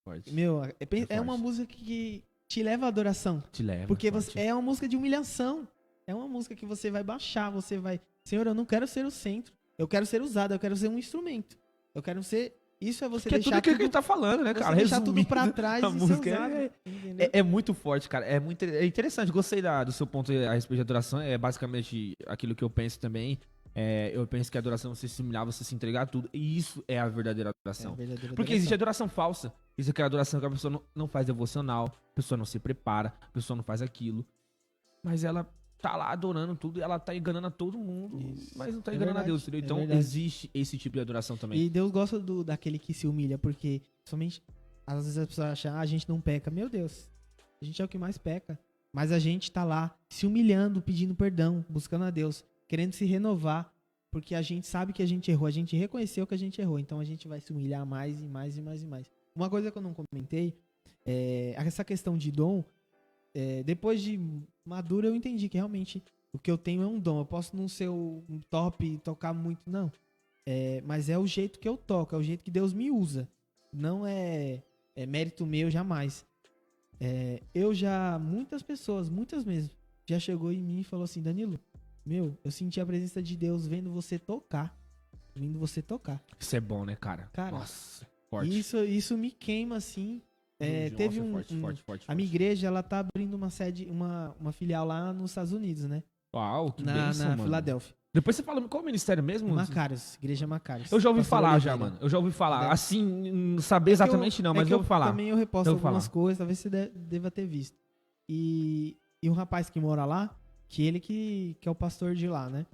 Forte. Meu, é forte. uma música que te leva à adoração. Te leva. Porque forte. é uma música de humilhação. É uma música que você vai baixar, você vai... Senhor, eu não quero ser o centro. Eu quero ser usado, eu quero ser um instrumento. Eu quero ser... Isso é você Que é tudo deixar aquilo que ele tá falando, né, você cara? deixar tudo Resumindo, pra trás a e ser música usado. Entendeu? é muito forte, cara. É interessante. Gostei do seu ponto a respeito de adoração. É basicamente aquilo que eu penso também. Eu penso que a adoração é você se humilhar, você se entregar a tudo. E isso é a verdadeira adoração. É a verdadeira Porque existe adoração falsa. Isso é aquela adoração que a pessoa não faz devocional, a pessoa não se prepara, a pessoa não faz aquilo. Mas ela tá lá adorando tudo e ela tá enganando a todo mundo, Isso. mas não tá É enganando verdade, a Deus, entendeu? é Então verdade. existe esse tipo de adoração também. E Deus gosta daquele que se humilha, porque somente às vezes as pessoas acham, a gente não peca. Meu Deus, a gente é o que mais peca. Mas a gente tá lá se humilhando, pedindo perdão, buscando a Deus, querendo se renovar, porque a gente sabe que a gente errou, a gente reconheceu que a gente errou, então a gente vai se humilhar mais e mais e mais e mais. Uma coisa que eu não comentei, essa questão de dom, depois de maduro eu entendi que realmente o que eu tenho é um dom. Eu posso não ser um top, tocar muito, não. Mas é o jeito que eu toco, é o jeito que Deus me usa. Não é mérito meu, jamais. Muitas pessoas, muitas mesmo, já chegou em mim e falou assim, Danilo, eu senti a presença de Deus vendo você tocar. Vendo você tocar. Isso é bom, né, cara? Cara, Nossa, forte. Isso me queima, assim. Teve forte. A minha igreja, ela tá abrindo uma sede, uma filial lá nos Estados Unidos, né? Uau, que Na bênção, mano. Filadélfia. Depois você fala, qual é o ministério mesmo? Macarius, igreja Macarius. Eu já ouvi Pastor falar já, Oliveira. mano. Eu já ouvi falar. É. Assim, não saber exatamente não, mas eu ouvi falar. Também eu reposto Eu ouvi algumas falar. coisas, talvez você deva ter visto. E um rapaz que mora lá, que é o pastor de lá, né?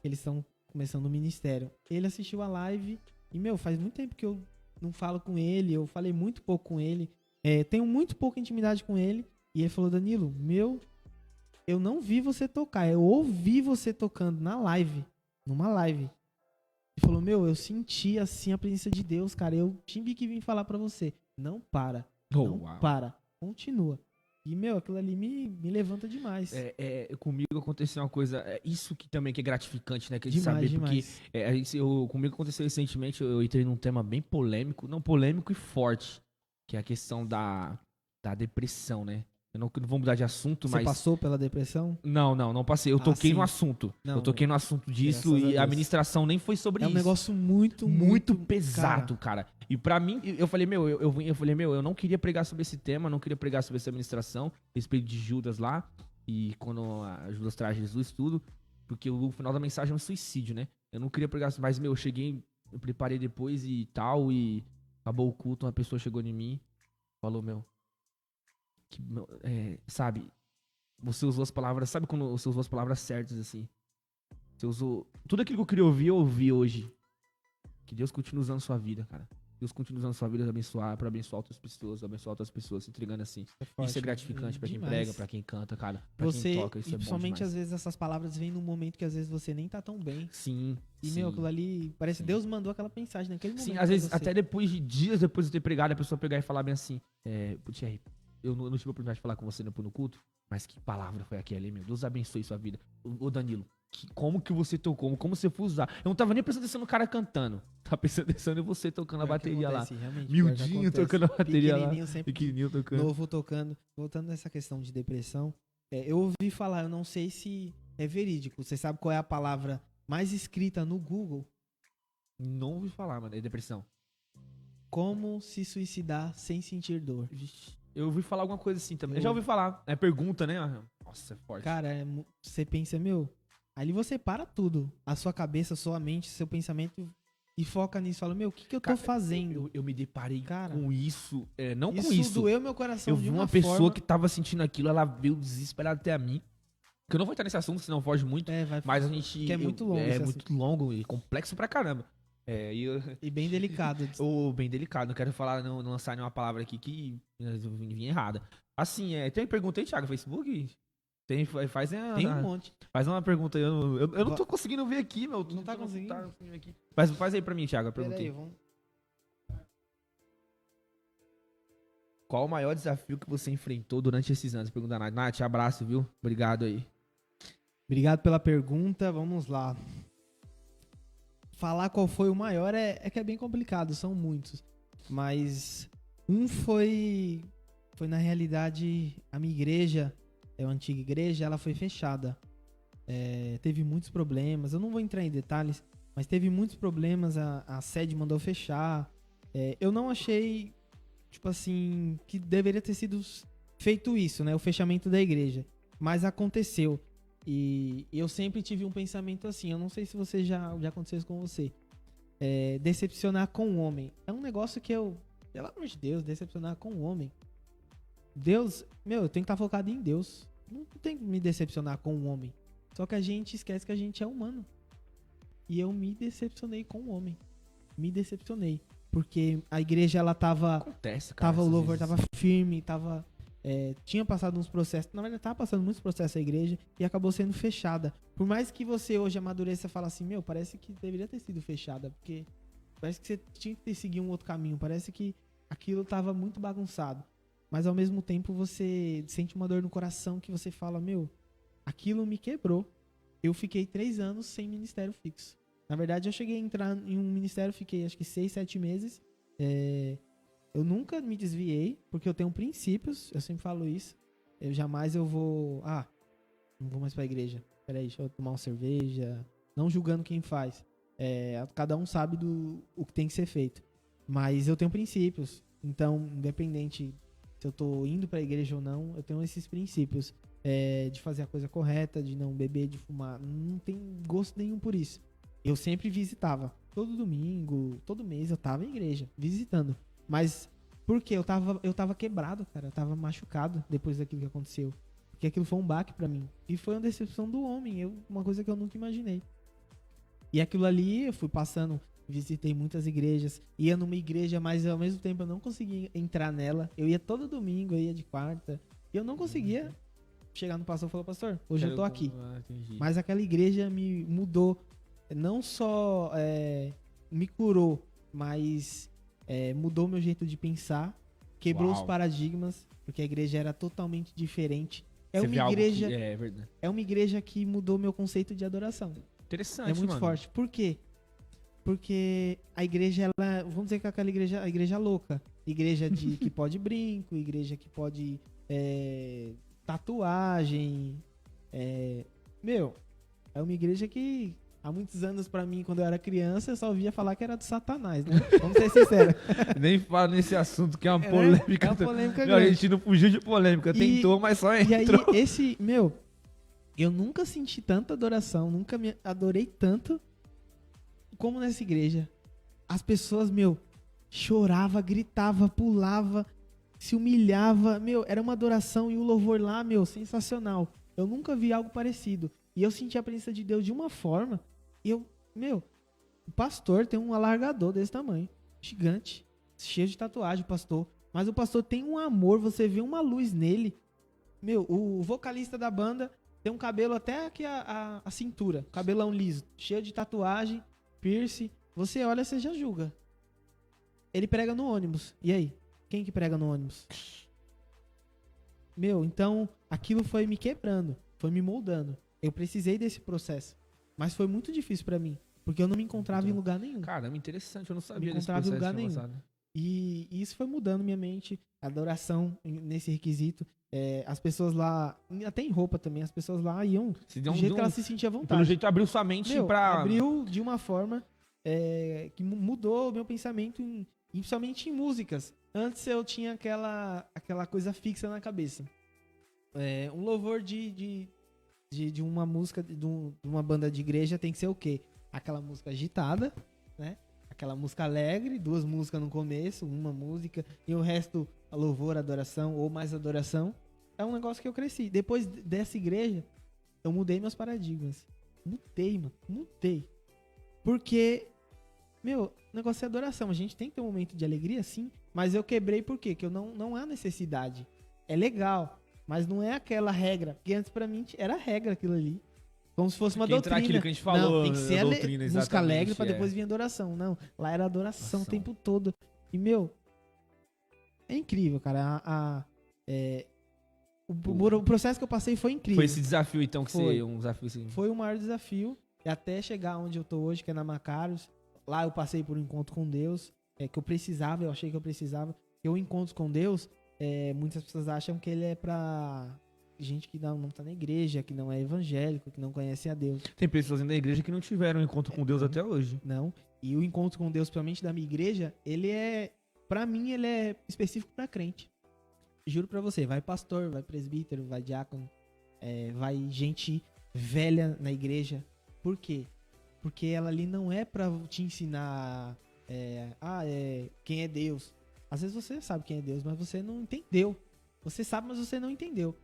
Eles estão começando o ministério. Ele assistiu a live e, faz muito tempo que eu não falo com ele, eu falei muito pouco com ele. Tenho muito pouca intimidade com ele. E ele falou, Danilo, eu não vi você tocar, eu ouvi você tocando na live, numa live. Ele falou, eu senti assim a presença de Deus, cara, eu tive que vir falar pra você. Não para, não para, continua. E, aquilo ali me levanta demais. Comigo aconteceu uma coisa, isso que também que é gratificante, né, que de Demais, saber, demais. porque comigo aconteceu recentemente, eu entrei num tema bem polêmico e forte, que é a questão da depressão, né? Eu não vou mudar de assunto, Você mas... passou pela depressão? Não passei. Eu toquei sim. no assunto. Não, eu toquei no assunto disso graças a e a Deus. ministração nem foi sobre É isso. um negócio muito pesado, cara. E pra mim, eu falei, eu não queria pregar sobre esse tema, não queria pregar sobre essa ministração, esse período de Judas lá. E quando a Judas traz Jesus, tudo, porque o final da mensagem é um suicídio, né? Eu não queria pregar, mas, meu, eu cheguei, eu preparei depois e tal, e acabou o culto, uma pessoa chegou em mim, falou, meu, sabe, você usou as palavras, sabe quando você usou as palavras certas, assim? Você usou, tudo aquilo que eu ouvi hoje. Que Deus continue usando sua vida, cara. Deus continue usando sua vida pra abençoar outras pessoas, se entregando assim. forte, Isso é gratificante pra quem demais. prega, pra quem canta, cara. Pra Você, quem toca, isso e é bom principalmente demais. às vezes essas palavras vêm num momento que às vezes você nem tá tão bem. Sim, E, sim. meu, aquilo ali, parece que Sim. Deus mandou aquela mensagem naquele momento. Sim, às vezes, pra você. até depois de dias depois de ter pregado, a pessoa pegar e falar bem assim, Thierry, eu não tive a oportunidade de falar com você no culto, mas que palavra foi aquela ali, meu? Deus abençoe sua vida. Ô Danilo, como que você tocou? Como você foi usar? Eu não tava nem prestando atenção no cara cantando. Tava prestando atenção em você tocando a Pior que bateria lá. acontece, realmente, Miudinho pior que tocando a bateria lá. Pequenininho, sempre Pequenininho tocando. novo tocando. Voltando nessa questão de depressão, eu ouvi falar, eu não sei se é verídico. Você sabe qual é a palavra mais escrita no Google? Não ouvi falar, mano, é depressão. Como se suicidar sem sentir dor. Eu ouvi falar alguma coisa assim também. Eu já ouvi falar. É pergunta, né? Nossa, é forte. Cara, você pensa, meu, ali você para tudo. A sua cabeça, a sua mente, seu pensamento e foca nisso. Fala, meu, o que eu tô fazendo? Eu me deparei Cara, com isso. Não com Isso isso. doeu meu coração Eu de vi uma uma pessoa forma. que tava sentindo aquilo, ela veio desesperada até a mim. Que eu não vou entrar nesse assunto, senão foge muito. Vai, Mas a gente. que é muito longo É esse muito longo e complexo pra caramba. E bem delicado. Bem delicado. Não quero falar, não lançar nenhuma palavra aqui que vinha errada. Assim, tem pergunta aí, Thiago, no Facebook? Tem, faz Tem um monte. Faz uma pergunta aí. Eu não tô conseguindo ver aqui, meu. Não tá conseguindo? ver aqui. Mas faz aí pra mim, Thiago, a pergunta aí. Vamos... Qual o maior desafio que você enfrentou durante esses anos? Pergunta a Nath. Nath, abraço, viu? Obrigado aí. Obrigado pela pergunta. Vamos lá. Falar qual foi o maior que é bem complicado, são muitos. Mas um foi na realidade a minha igreja, uma antiga igreja, ela foi fechada. Teve muitos problemas, eu não vou entrar em detalhes, mas teve muitos problemas, a sede mandou fechar. Eu não achei, tipo assim, que deveria ter sido feito isso, né? O fechamento da igreja. Mas aconteceu. E eu sempre tive um pensamento assim, eu não sei se você já aconteceu isso com você. Decepcionar com o homem. É um negócio que pelo amor de Deus, decepcionar com o homem. Deus, eu tenho que estar focado em Deus. Não tem que me decepcionar com o homem. Só que a gente esquece que a gente é humano. E eu me decepcionei com o homem. Me decepcionei. Porque a igreja, ela tava... Acontece, cara. O louvor tava firme, tinha passado uns processos. Na verdade, tava passando muitos processos a igreja e acabou sendo fechada. Por mais que você hoje amadureça e fala assim, parece que deveria ter sido fechada. Porque parece que você tinha que ter seguido um outro caminho. Parece que aquilo tava muito bagunçado. Mas ao mesmo tempo você sente uma dor no coração que você fala, aquilo me quebrou. Eu fiquei 3 anos sem ministério fixo. Na verdade, eu cheguei a entrar em um ministério, fiquei acho que 6, 7 meses. Eu nunca me desviei, porque eu tenho princípios, eu sempre falo isso. Não vou mais pra igreja. Peraí, deixa eu tomar uma cerveja. Não julgando quem faz. Cada um sabe o que tem que ser feito. Mas eu tenho princípios. Então, independente se eu tô indo pra igreja ou não, eu tenho esses princípios. De fazer a coisa correta, de não beber, de fumar. Não tem gosto nenhum por isso. Eu sempre visitava. Todo domingo, todo mês eu tava em igreja, visitando. Mas por quê? Eu tava quebrado, cara. Eu tava machucado depois daquilo que aconteceu. Porque aquilo foi um baque pra mim. E foi uma decepção do homem. Uma coisa que eu nunca imaginei. E aquilo ali, eu fui passando, visitei muitas igrejas. Ia numa igreja, mas ao mesmo tempo eu não conseguia entrar nela. Eu ia todo domingo, eu ia de quarta. E eu não conseguia chegar no pastor e falar, pastor, hoje eu tô aqui. Mas aquela igreja me mudou. Não só me curou, mas mudou meu jeito de pensar, quebrou os paradigmas, porque a igreja era totalmente diferente. É uma igreja que mudou meu conceito de adoração. Interessante, é muito mano. forte. Por quê? Porque a igreja, vamos dizer que aquela igreja, a igreja louca. Igreja que pode brinco, igreja que pode tatuagem. É uma igreja que há muitos anos pra mim, quando eu era criança, eu só ouvia falar que era do Satanás, né? Vamos ser sinceros. Nem fala nesse assunto, que é uma Né? polêmica. É uma polêmica Meu, a grande. gente não fugiu de polêmica, tentou, mas só E aí, entrou. eu nunca senti tanta adoração, nunca me adorei tanto como nessa igreja. As pessoas, chorava, gritava, pulava, se humilhava, era uma adoração e o louvor lá, sensacional. Eu nunca vi algo parecido. E eu senti a presença de Deus de uma forma, e o pastor tem um alargador desse tamanho, gigante, cheio de tatuagem, o pastor. Mas o pastor tem um amor, você vê uma luz nele. O vocalista da banda tem um cabelo até aqui a cintura, cabelão liso, cheio de tatuagem, piercing. Você olha, você já julga. Ele prega no ônibus. E aí? Quem que prega no ônibus? Então aquilo foi me quebrando, foi me moldando. Eu precisei desse processo. Mas foi muito difícil pra mim, porque eu não me encontrava em lugar nenhum. Caramba, interessante, eu não sabia Me desse encontrava em processo lugar que tinha nenhum. passado. E isso foi mudando minha mente, a adoração nesse requisito. As pessoas lá, até em roupa também, as pessoas lá iam do jeito que elas se sentiam à vontade. Pelo jeito abriu sua mente pra... Abriu de uma forma que mudou o meu pensamento, principalmente em músicas. Antes eu tinha aquela coisa fixa na cabeça. Um louvor de uma música, de uma banda de igreja tem que ser o quê? Aquela música agitada, né? Aquela música alegre, 2 músicas no começo, uma música, e o resto, a louvor, adoração, ou mais adoração. É um negócio que eu cresci. Depois dessa igreja, eu mudei meus paradigmas. Mudei. Porque, o negócio é adoração. A gente tem que ter um momento de alegria, sim, mas eu quebrei por quê? Que não há necessidade. É legal, mas não é aquela regra. Porque antes pra mim era regra aquilo ali. Como se fosse uma doutrina. Aquilo que a gente falou, não, tem que ser doutrina, música alegre pra é. depois vir adoração. Não, lá era adoração o tempo todo. E, é incrível, cara. O processo que eu passei foi incrível. Foi esse desafio, então, que Foi. você... Um desafio assim. Foi o maior desafio. E até chegar onde eu tô hoje, que é na Macarius. Lá eu passei por um encontro com Deus. Que eu precisava, eu achei que eu precisava. E o encontro com Deus, muitas pessoas acham que ele é pra... gente que não tá na igreja, que não é evangélico, que não conhece a Deus. Tem pessoas na igreja que não tiveram um encontro com Deus até hoje. Não. E o encontro com Deus, principalmente da minha igreja, pra mim, ele é específico pra crente. Juro pra você, vai pastor, vai presbítero, vai diácono, vai gente velha na igreja. Por quê? Porque ela ali não é pra te ensinar quem é Deus. Às vezes você sabe quem é Deus, mas você não entendeu. Você sabe, mas você não entendeu.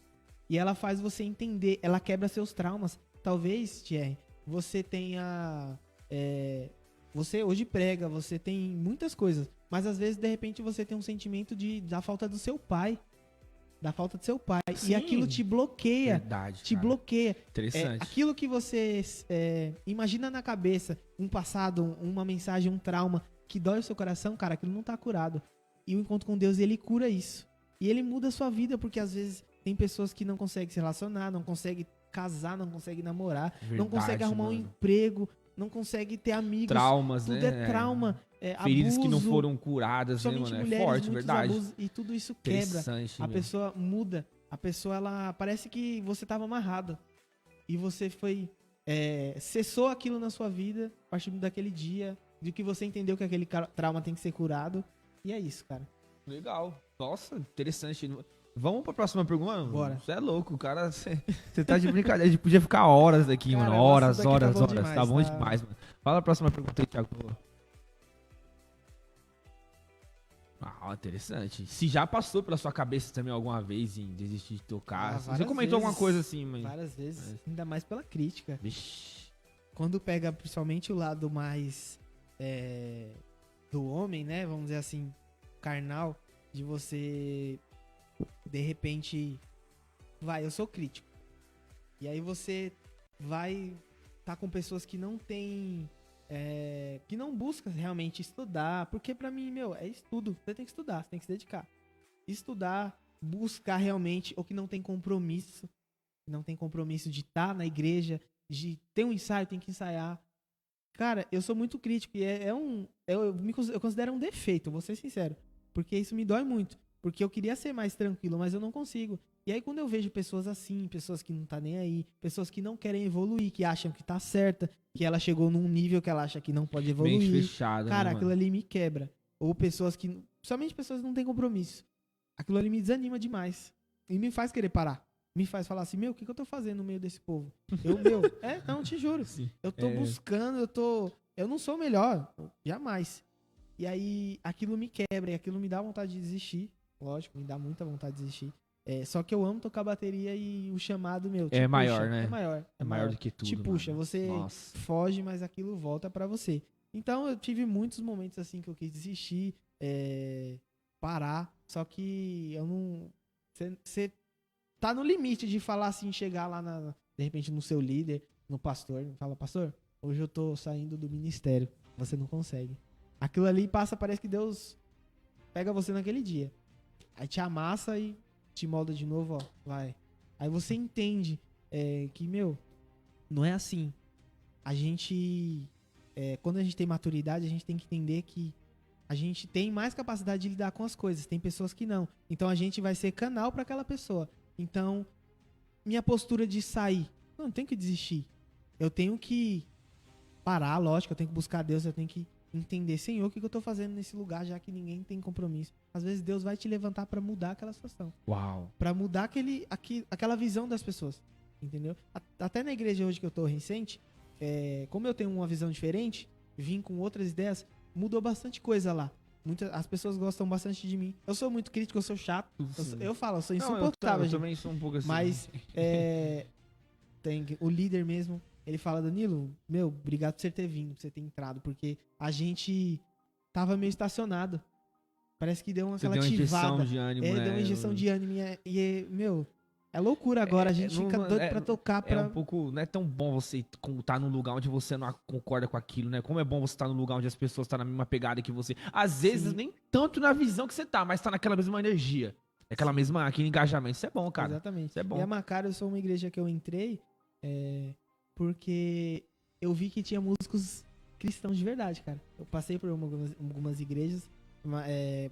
E ela faz você entender, ela quebra seus traumas. Talvez, Thierry, você tenha... você hoje prega, você tem muitas coisas. Mas às vezes, de repente, você tem um sentimento da falta do seu pai. Da falta do seu pai. Sim. E aquilo te bloqueia. Verdade, te cara. bloqueia. Interessante. Aquilo que você imagina na cabeça, um passado, uma mensagem, um trauma, que dói o seu coração, cara, aquilo não tá curado. E o encontro com Deus, ele cura isso. E ele muda a sua vida, porque às vezes tem pessoas que não conseguem se relacionar, não conseguem casar, não conseguem namorar, não conseguem arrumar um emprego, não conseguem ter amigos. Traumas, tudo né? é trauma, feridas abuso, que não foram curadas, né, somente mano? É mulheres, forte, muitos verdade. abusos, e tudo isso quebra. Interessante, A meu. pessoa muda, a pessoa, ela parece que você tava amarrado. E você foi, cessou aquilo na sua vida, a partir daquele dia, de que você entendeu que aquele trauma tem que ser curado. E é isso, cara. Legal. Nossa, interessante. Vamos pra próxima pergunta? Mano? Bora. Você é louco, cara. Você tá de brincadeira. A gente podia ficar horas aqui, Cara, mano. o Horas, assunto aqui horas, tá bom horas. demais, Tá bom tá? demais, mano. Fala a próxima pergunta aí, Thiago. Interessante. Se já passou pela sua cabeça também alguma vez em desistir de tocar. Você várias comentou alguma vezes. coisa assim, mas... Várias vezes, ainda mais pela crítica. Vixe. Quando pega principalmente o lado mais do homem, né? Vamos dizer assim, carnal, de você, de repente, eu sou crítico. E aí você vai tá com pessoas que não tem, que não buscam realmente estudar, porque pra mim, é estudo. Você tem que estudar, você tem que se dedicar. Estudar, buscar realmente, ou que não tem compromisso. Não tem compromisso de estar na igreja, de ter um ensaio, tem que ensaiar. Cara, eu sou muito crítico e eu considero um defeito, vou ser sincero. Porque isso me dói muito. Porque eu queria ser mais tranquilo, mas eu não consigo. E aí quando eu vejo pessoas assim, pessoas que não tá nem aí, pessoas que não querem evoluir, que acham que tá certa, que ela chegou num nível que ela acha que não pode Mente evoluir, fechada, cara, né, aquilo mano? ali me quebra. Ou pessoas que, somente pessoas que não têm compromisso. Aquilo ali me desanima demais. E me faz querer parar. Me faz falar assim, meu, o que eu tô fazendo no meio desse povo? Não, te juro. Sim. Eu tô buscando, eu não sou o melhor, jamais. E aí, aquilo me quebra, e aquilo me dá vontade de desistir. Lógico, me dá muita vontade de desistir. Só que eu amo tocar bateria e o chamado, meu, te É puxa. maior, né? É maior. É maior do que tudo, Te puxa, mano. você Nossa. foge, mas aquilo volta pra você. Então, eu tive muitos momentos assim que eu quis desistir, parar. Só que eu não... Você tá no limite de falar assim, chegar lá, de repente, no seu líder, no pastor, e fala, pastor, hoje eu tô saindo do ministério. Você não consegue. Aquilo ali passa, parece que Deus pega você naquele dia. Aí te amassa e te molda de novo, ó, vai. Aí você entende que, meu, não é assim. A gente, quando a gente tem maturidade, a gente tem que entender que a gente tem mais capacidade de lidar com as coisas. Tem pessoas que não. Então a gente vai ser canal para aquela pessoa. Então, minha postura de sair, eu não tenho que desistir. Eu tenho que parar, lógico, eu tenho que buscar Deus, eu tenho que entender, Senhor, o que eu tô fazendo nesse lugar, já que ninguém tem compromisso. Às vezes Deus vai te levantar pra mudar aquela situação. Uau. Pra mudar aquela visão das pessoas. Entendeu? Até na igreja hoje que eu tô recente, como eu tenho uma visão diferente, vim com outras ideias, mudou bastante coisa lá. As pessoas gostam bastante de mim. Eu sou muito crítico, eu sou chato. Eu falo, eu sou insuportável. Eu também sou um pouco assim. Mas tem o líder mesmo, ele fala, Danilo, meu, obrigado por você ter vindo, por você ter entrado, porque a gente tava meio estacionado. Parece que deu aquela ativada. Injeção de ânimo, né? Deu uma injeção de ânimo. Meu, é loucura agora. A gente fica doido pra tocar. É um pouco. Não é tão bom você estar num lugar onde você não concorda com aquilo, né? Como é bom você estar num lugar onde as pessoas estão na mesma pegada que você. Às vezes, Sim. nem tanto na visão que você tá, mas tá naquela mesma energia. Aquele engajamento. Isso é bom, cara. Exatamente. Isso é bom. E a Macário, eu sou uma igreja que eu entrei porque eu vi que tinha músicos cristãos de verdade, cara. Eu passei por algumas igrejas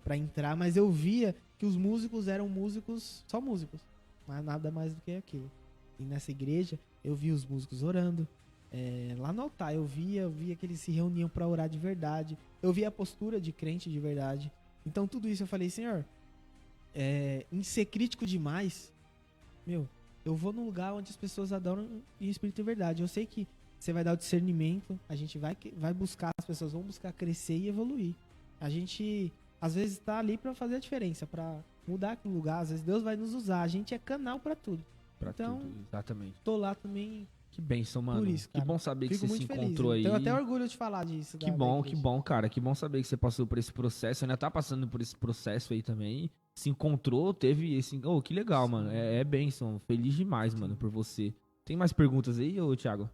pra entrar, mas eu via que os músicos eram músicos, só músicos, mas nada mais do que aquilo. E nessa igreja, eu vi os músicos orando. Lá no altar, eu via que eles se reuniam pra orar de verdade. Eu via a postura de crente de verdade. Então tudo isso eu falei, Senhor, em ser crítico demais, meu, eu vou num lugar onde as pessoas adoram em espírito e verdade. Eu sei que você vai dar o discernimento, a gente vai buscar, as pessoas vão buscar crescer e evoluir. A gente, às vezes, tá ali pra fazer a diferença, pra mudar aquele lugar. Às vezes Deus vai nos usar, a gente é canal pra tudo. Então, exatamente. Tô lá também. Que bênção, mano. Por isso, cara. Que bom saber que Fico você se muito encontrou feliz. aí. Tenho até orgulho de falar disso. Que bom, cara. Que bom saber que você passou por esse processo. Ainda tá passando por esse processo aí também. Se encontrou, teve esse. Oh, que legal, Sim. mano. É bênção. Feliz demais, mano, por você. Tem mais perguntas aí, ô Thiago?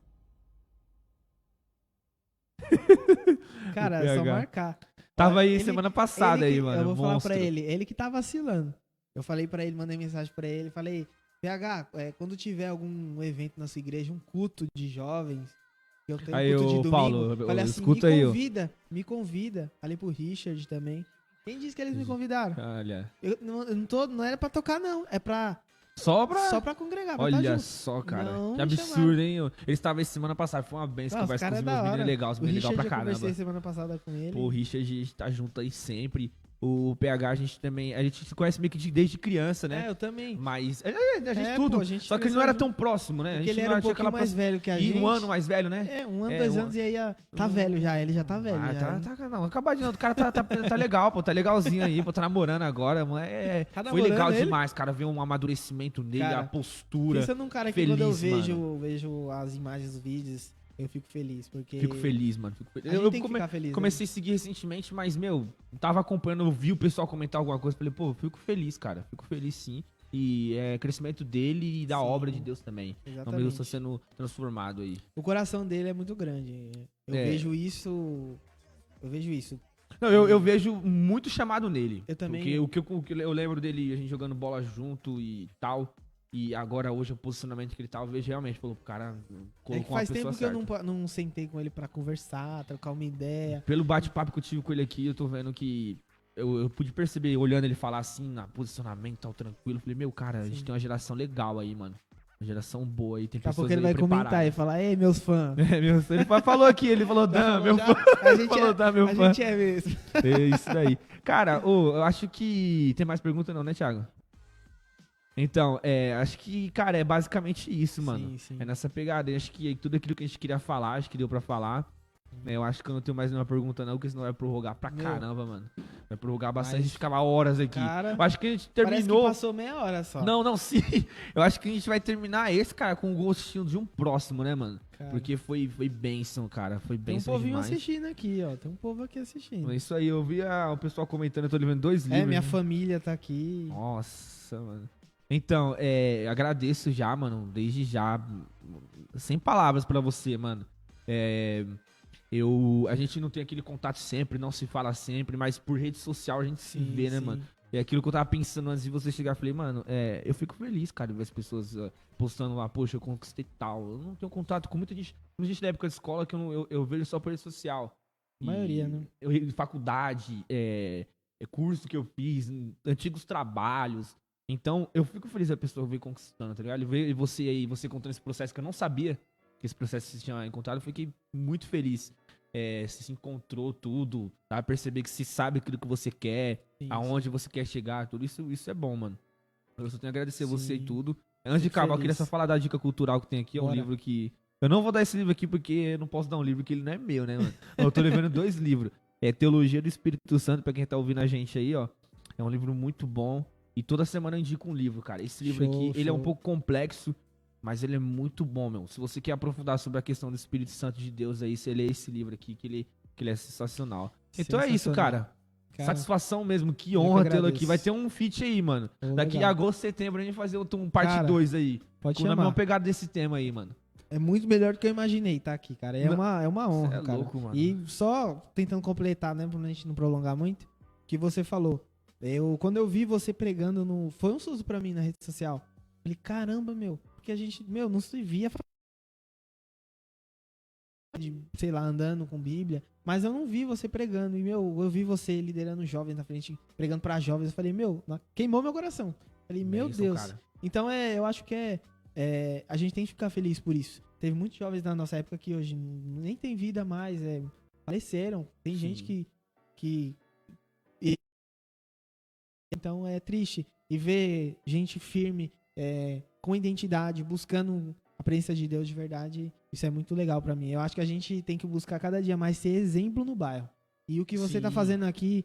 Cara, é só marcar. Tava Olha, aí semana passada aí, mano. Eu vou falar monstro. pra ele que tá vacilando. Eu falei pra ele, mandei mensagem pra ele, falei, PH, quando tiver algum evento na sua igreja, um culto de jovens, que eu tenho Aí, culto de ô, domingo, Paulo, falei assim, escuta aí, ó. me convida. Falei pro Richard também. Quem disse que eles me convidaram? Olha. Eu não era pra tocar, não. É pra... Só pra congregar, pra Olha tá junto. só, cara. Não Que me absurdo, hein? Eles estavam aí semana passada. Foi uma benção. Os Conversa com caras os é meus da meninos hora. legais. O Legal Richard pra eu caramba. conversei semana passada com ele. Pô, o Richard tá junto aí sempre. O PH, a gente também. A gente se conhece meio que desde criança, né? Eu também. Mas. A gente tudo. Pô, a gente só que ele não cresceu era tão próximo, né? Porque a gente ele não era um tinha pouquinho mais velho que a gente. E um ano mais velho, né? 2 anos e aí tá velho já, ele já tá velho. Não, acabado não. O cara tá legal, pô, tá legalzinho aí, pô, tá namorando agora, mano. Foi legal demais, cara, ver um amadurecimento nele, cara, a postura. Pensa num cara que feliz, quando eu vejo as imagens, os vídeos, eu fico feliz, porque... Fico feliz, mano. Eu tem que ficar feliz, comecei a seguir recentemente, mas, meu, tava acompanhando, eu vi o pessoal comentar alguma coisa, falei, pô, fico feliz, cara, fico feliz sim. E crescimento dele e da obra de Deus também. Exatamente. O meu Deus está sendo transformado aí. O coração dele é muito grande. Eu vejo isso. Não, eu vejo muito chamado nele. Eu também. Porque o que eu lembro dele, a gente jogando bola junto e tal. E agora, hoje, o posicionamento que ele tá, eu vejo realmente, falou, cara, colocou faz uma pessoa tempo certa. que eu não sentei com ele pra conversar, trocar uma ideia. Pelo bate-papo que eu tive com ele aqui, eu tô vendo que eu pude perceber, olhando ele falar assim, na posicionamento, tal, tranquilo. Eu falei, meu, cara, a gente tem uma geração legal aí, mano. Uma geração boa aí, tem Daqui a pessoas pouco ele aí vai comentar preparadas. e falar, ei, meus fãs. Ele falou aqui, ele falou, Dan, meu fã. A gente Falou, Dan, meu a fã. gente é mesmo. É isso daí. Cara, eu acho que... Tem mais pergunta não, né, Thiago? Então, acho que, cara, é basicamente isso, mano. Sim, sim. É nessa pegada. Eu acho que tudo aquilo que a gente queria falar, acho que deu pra falar. Eu acho que eu não tenho mais nenhuma pergunta não, porque senão vai prorrogar pra Meu. caramba, mano. Vai prorrogar bastante, Mas, a gente ficava horas aqui. cara, Eu acho que a gente Parece terminou... que passou meia hora só. Não, sim. Eu acho que a gente vai terminar esse, cara, com o gostinho de um próximo, né, mano? Cara, Porque foi bênção, cara. Foi tem um bênção povinho demais. assistindo aqui, ó. Tem um povo aqui assistindo. É isso aí, eu vi o pessoal comentando, eu tô levando 2 livros. Minha né? família tá aqui. Nossa, mano. Então, agradeço já, mano, desde já. Sem palavras pra você, mano. A gente não tem aquele contato sempre, não se fala sempre, mas por rede social a gente se vê, né, mano? É aquilo que eu tava pensando antes de você chegar. Eu falei, mano, eu fico feliz, cara, de ver as pessoas postando lá, poxa, eu conquistei tal. Eu não tenho contato com muita gente da época de escola que eu vejo só por rede social. A maioria, né? Faculdade, curso que eu fiz, antigos trabalhos. Então, eu fico feliz a pessoa vir conquistando, tá ligado? Ver você aí, você contando esse processo que eu não sabia que esse processo você tinha encontrado, eu fiquei muito feliz. Você se encontrou tudo, tá? Perceber que você sabe aquilo que você quer, Sim, aonde você quer chegar, tudo isso é bom, mano. Eu só tenho a agradecer a você e Sim. tudo. Antes de Fico acabar, eu queria feliz. só falar da dica cultural que tem aqui. É um Bora. livro que... Eu não vou dar esse livro aqui porque eu não posso dar um livro que ele não é meu, né, mano? Eu tô levando 2 livros. É Teologia do Espírito Santo, pra quem tá ouvindo a gente aí, ó. É um livro muito bom. E toda semana eu indico um livro, cara. Esse livro Show, aqui, ele é um show. pouco complexo, mas ele é muito bom, meu. Se você quer aprofundar sobre a questão do Espírito Santo de Deus aí, você lê esse livro aqui, que ele é sensacional. Então é isso, cara. Satisfação mesmo, que honra que tê-lo aqui. agradeço. Vai ter um feat aí, mano. Pô, Daqui em legal. agosto, setembro, a gente vai fazer um parte Cara, 2 aí. Pode Com a mesma chamar. pegada desse tema aí, mano. É muito melhor do que eu imaginei, tá aqui, cara. É Não, uma honra, cê é cara. louco, mano. E só tentando completar, né, pra gente não prolongar muito, que você falou. Quando eu vi você pregando foi um susto pra mim na rede social. Falei, caramba, meu, porque a gente, não se via sei lá, andando com Bíblia, mas eu não vi você pregando. E, eu vi você liderando jovens na frente, pregando pra jovens. Eu falei, queimou meu coração. Falei, meu Bênção, Deus. cara. Então, eu acho que a gente tem que ficar feliz por isso. Teve muitos jovens na nossa época que hoje nem tem vida mais, faleceram. Tem Sim. gente que então é triste. E ver gente firme, com identidade, buscando a presença de Deus de verdade, isso é muito legal pra mim. Eu acho que a gente tem que buscar cada dia mais ser exemplo no bairro. E o que você tá Sim. fazendo aqui,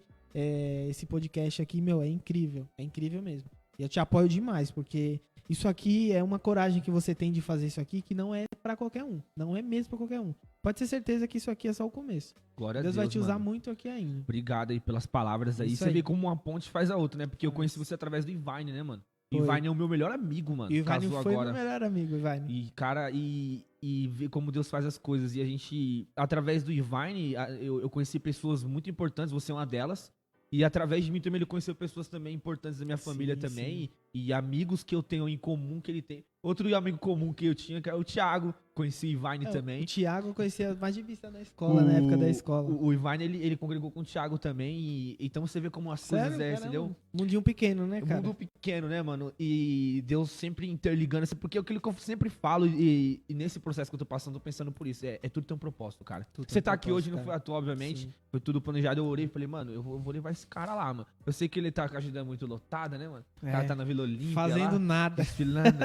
esse podcast aqui, é incrível. É incrível mesmo. E eu te apoio demais, porque isso aqui é uma coragem que você tem de fazer isso aqui, que não é pra qualquer um. Não é mesmo pra qualquer um. Pode ter certeza que isso aqui é só o começo. Glória a Deus Deus, vai te usar mano. muito aqui ainda. Obrigado aí pelas palavras aí. Isso Você aí. vê como uma ponte faz a outra, né? Porque eu Nossa. conheci você através do Ivine, né, mano? Foi. Ivine é o meu melhor amigo, mano. E o Ivani Casou foi agora. meu melhor amigo, Ivani. E, cara, e ver como Deus faz as coisas. E a gente, através do Ivine, eu conheci pessoas muito importantes, você é uma delas. E através de mim também ele conheceu pessoas também importantes da minha família Sim, também. E amigos que eu tenho em comum que ele tem. Outro amigo comum que eu tinha, que é o Thiago. Conheci o Ivine também. O Thiago eu conhecia mais de vista na escola, na época da escola. O Ivine, ele congregou com o Thiago também. Então você vê como as coisas Caramba, entendeu? Mundinho pequeno, né, cara? Mundo pequeno, né, mano? E Deus sempre interligando, porque é aquilo que eu sempre falo, e nesse processo que eu tô passando, tô pensando por isso. Tudo tem um propósito, cara. Tudo tem Você um tá aqui propósito, hoje, não cara. foi à toa, obviamente. Sim. Foi tudo planejado. Eu orei e falei, mano, eu vou levar esse cara lá, mano. Eu sei que ele tá com a agenda muito lotada, né, mano? O cara tá na Vila Olímpia. Fazendo lá, nada. desfilando.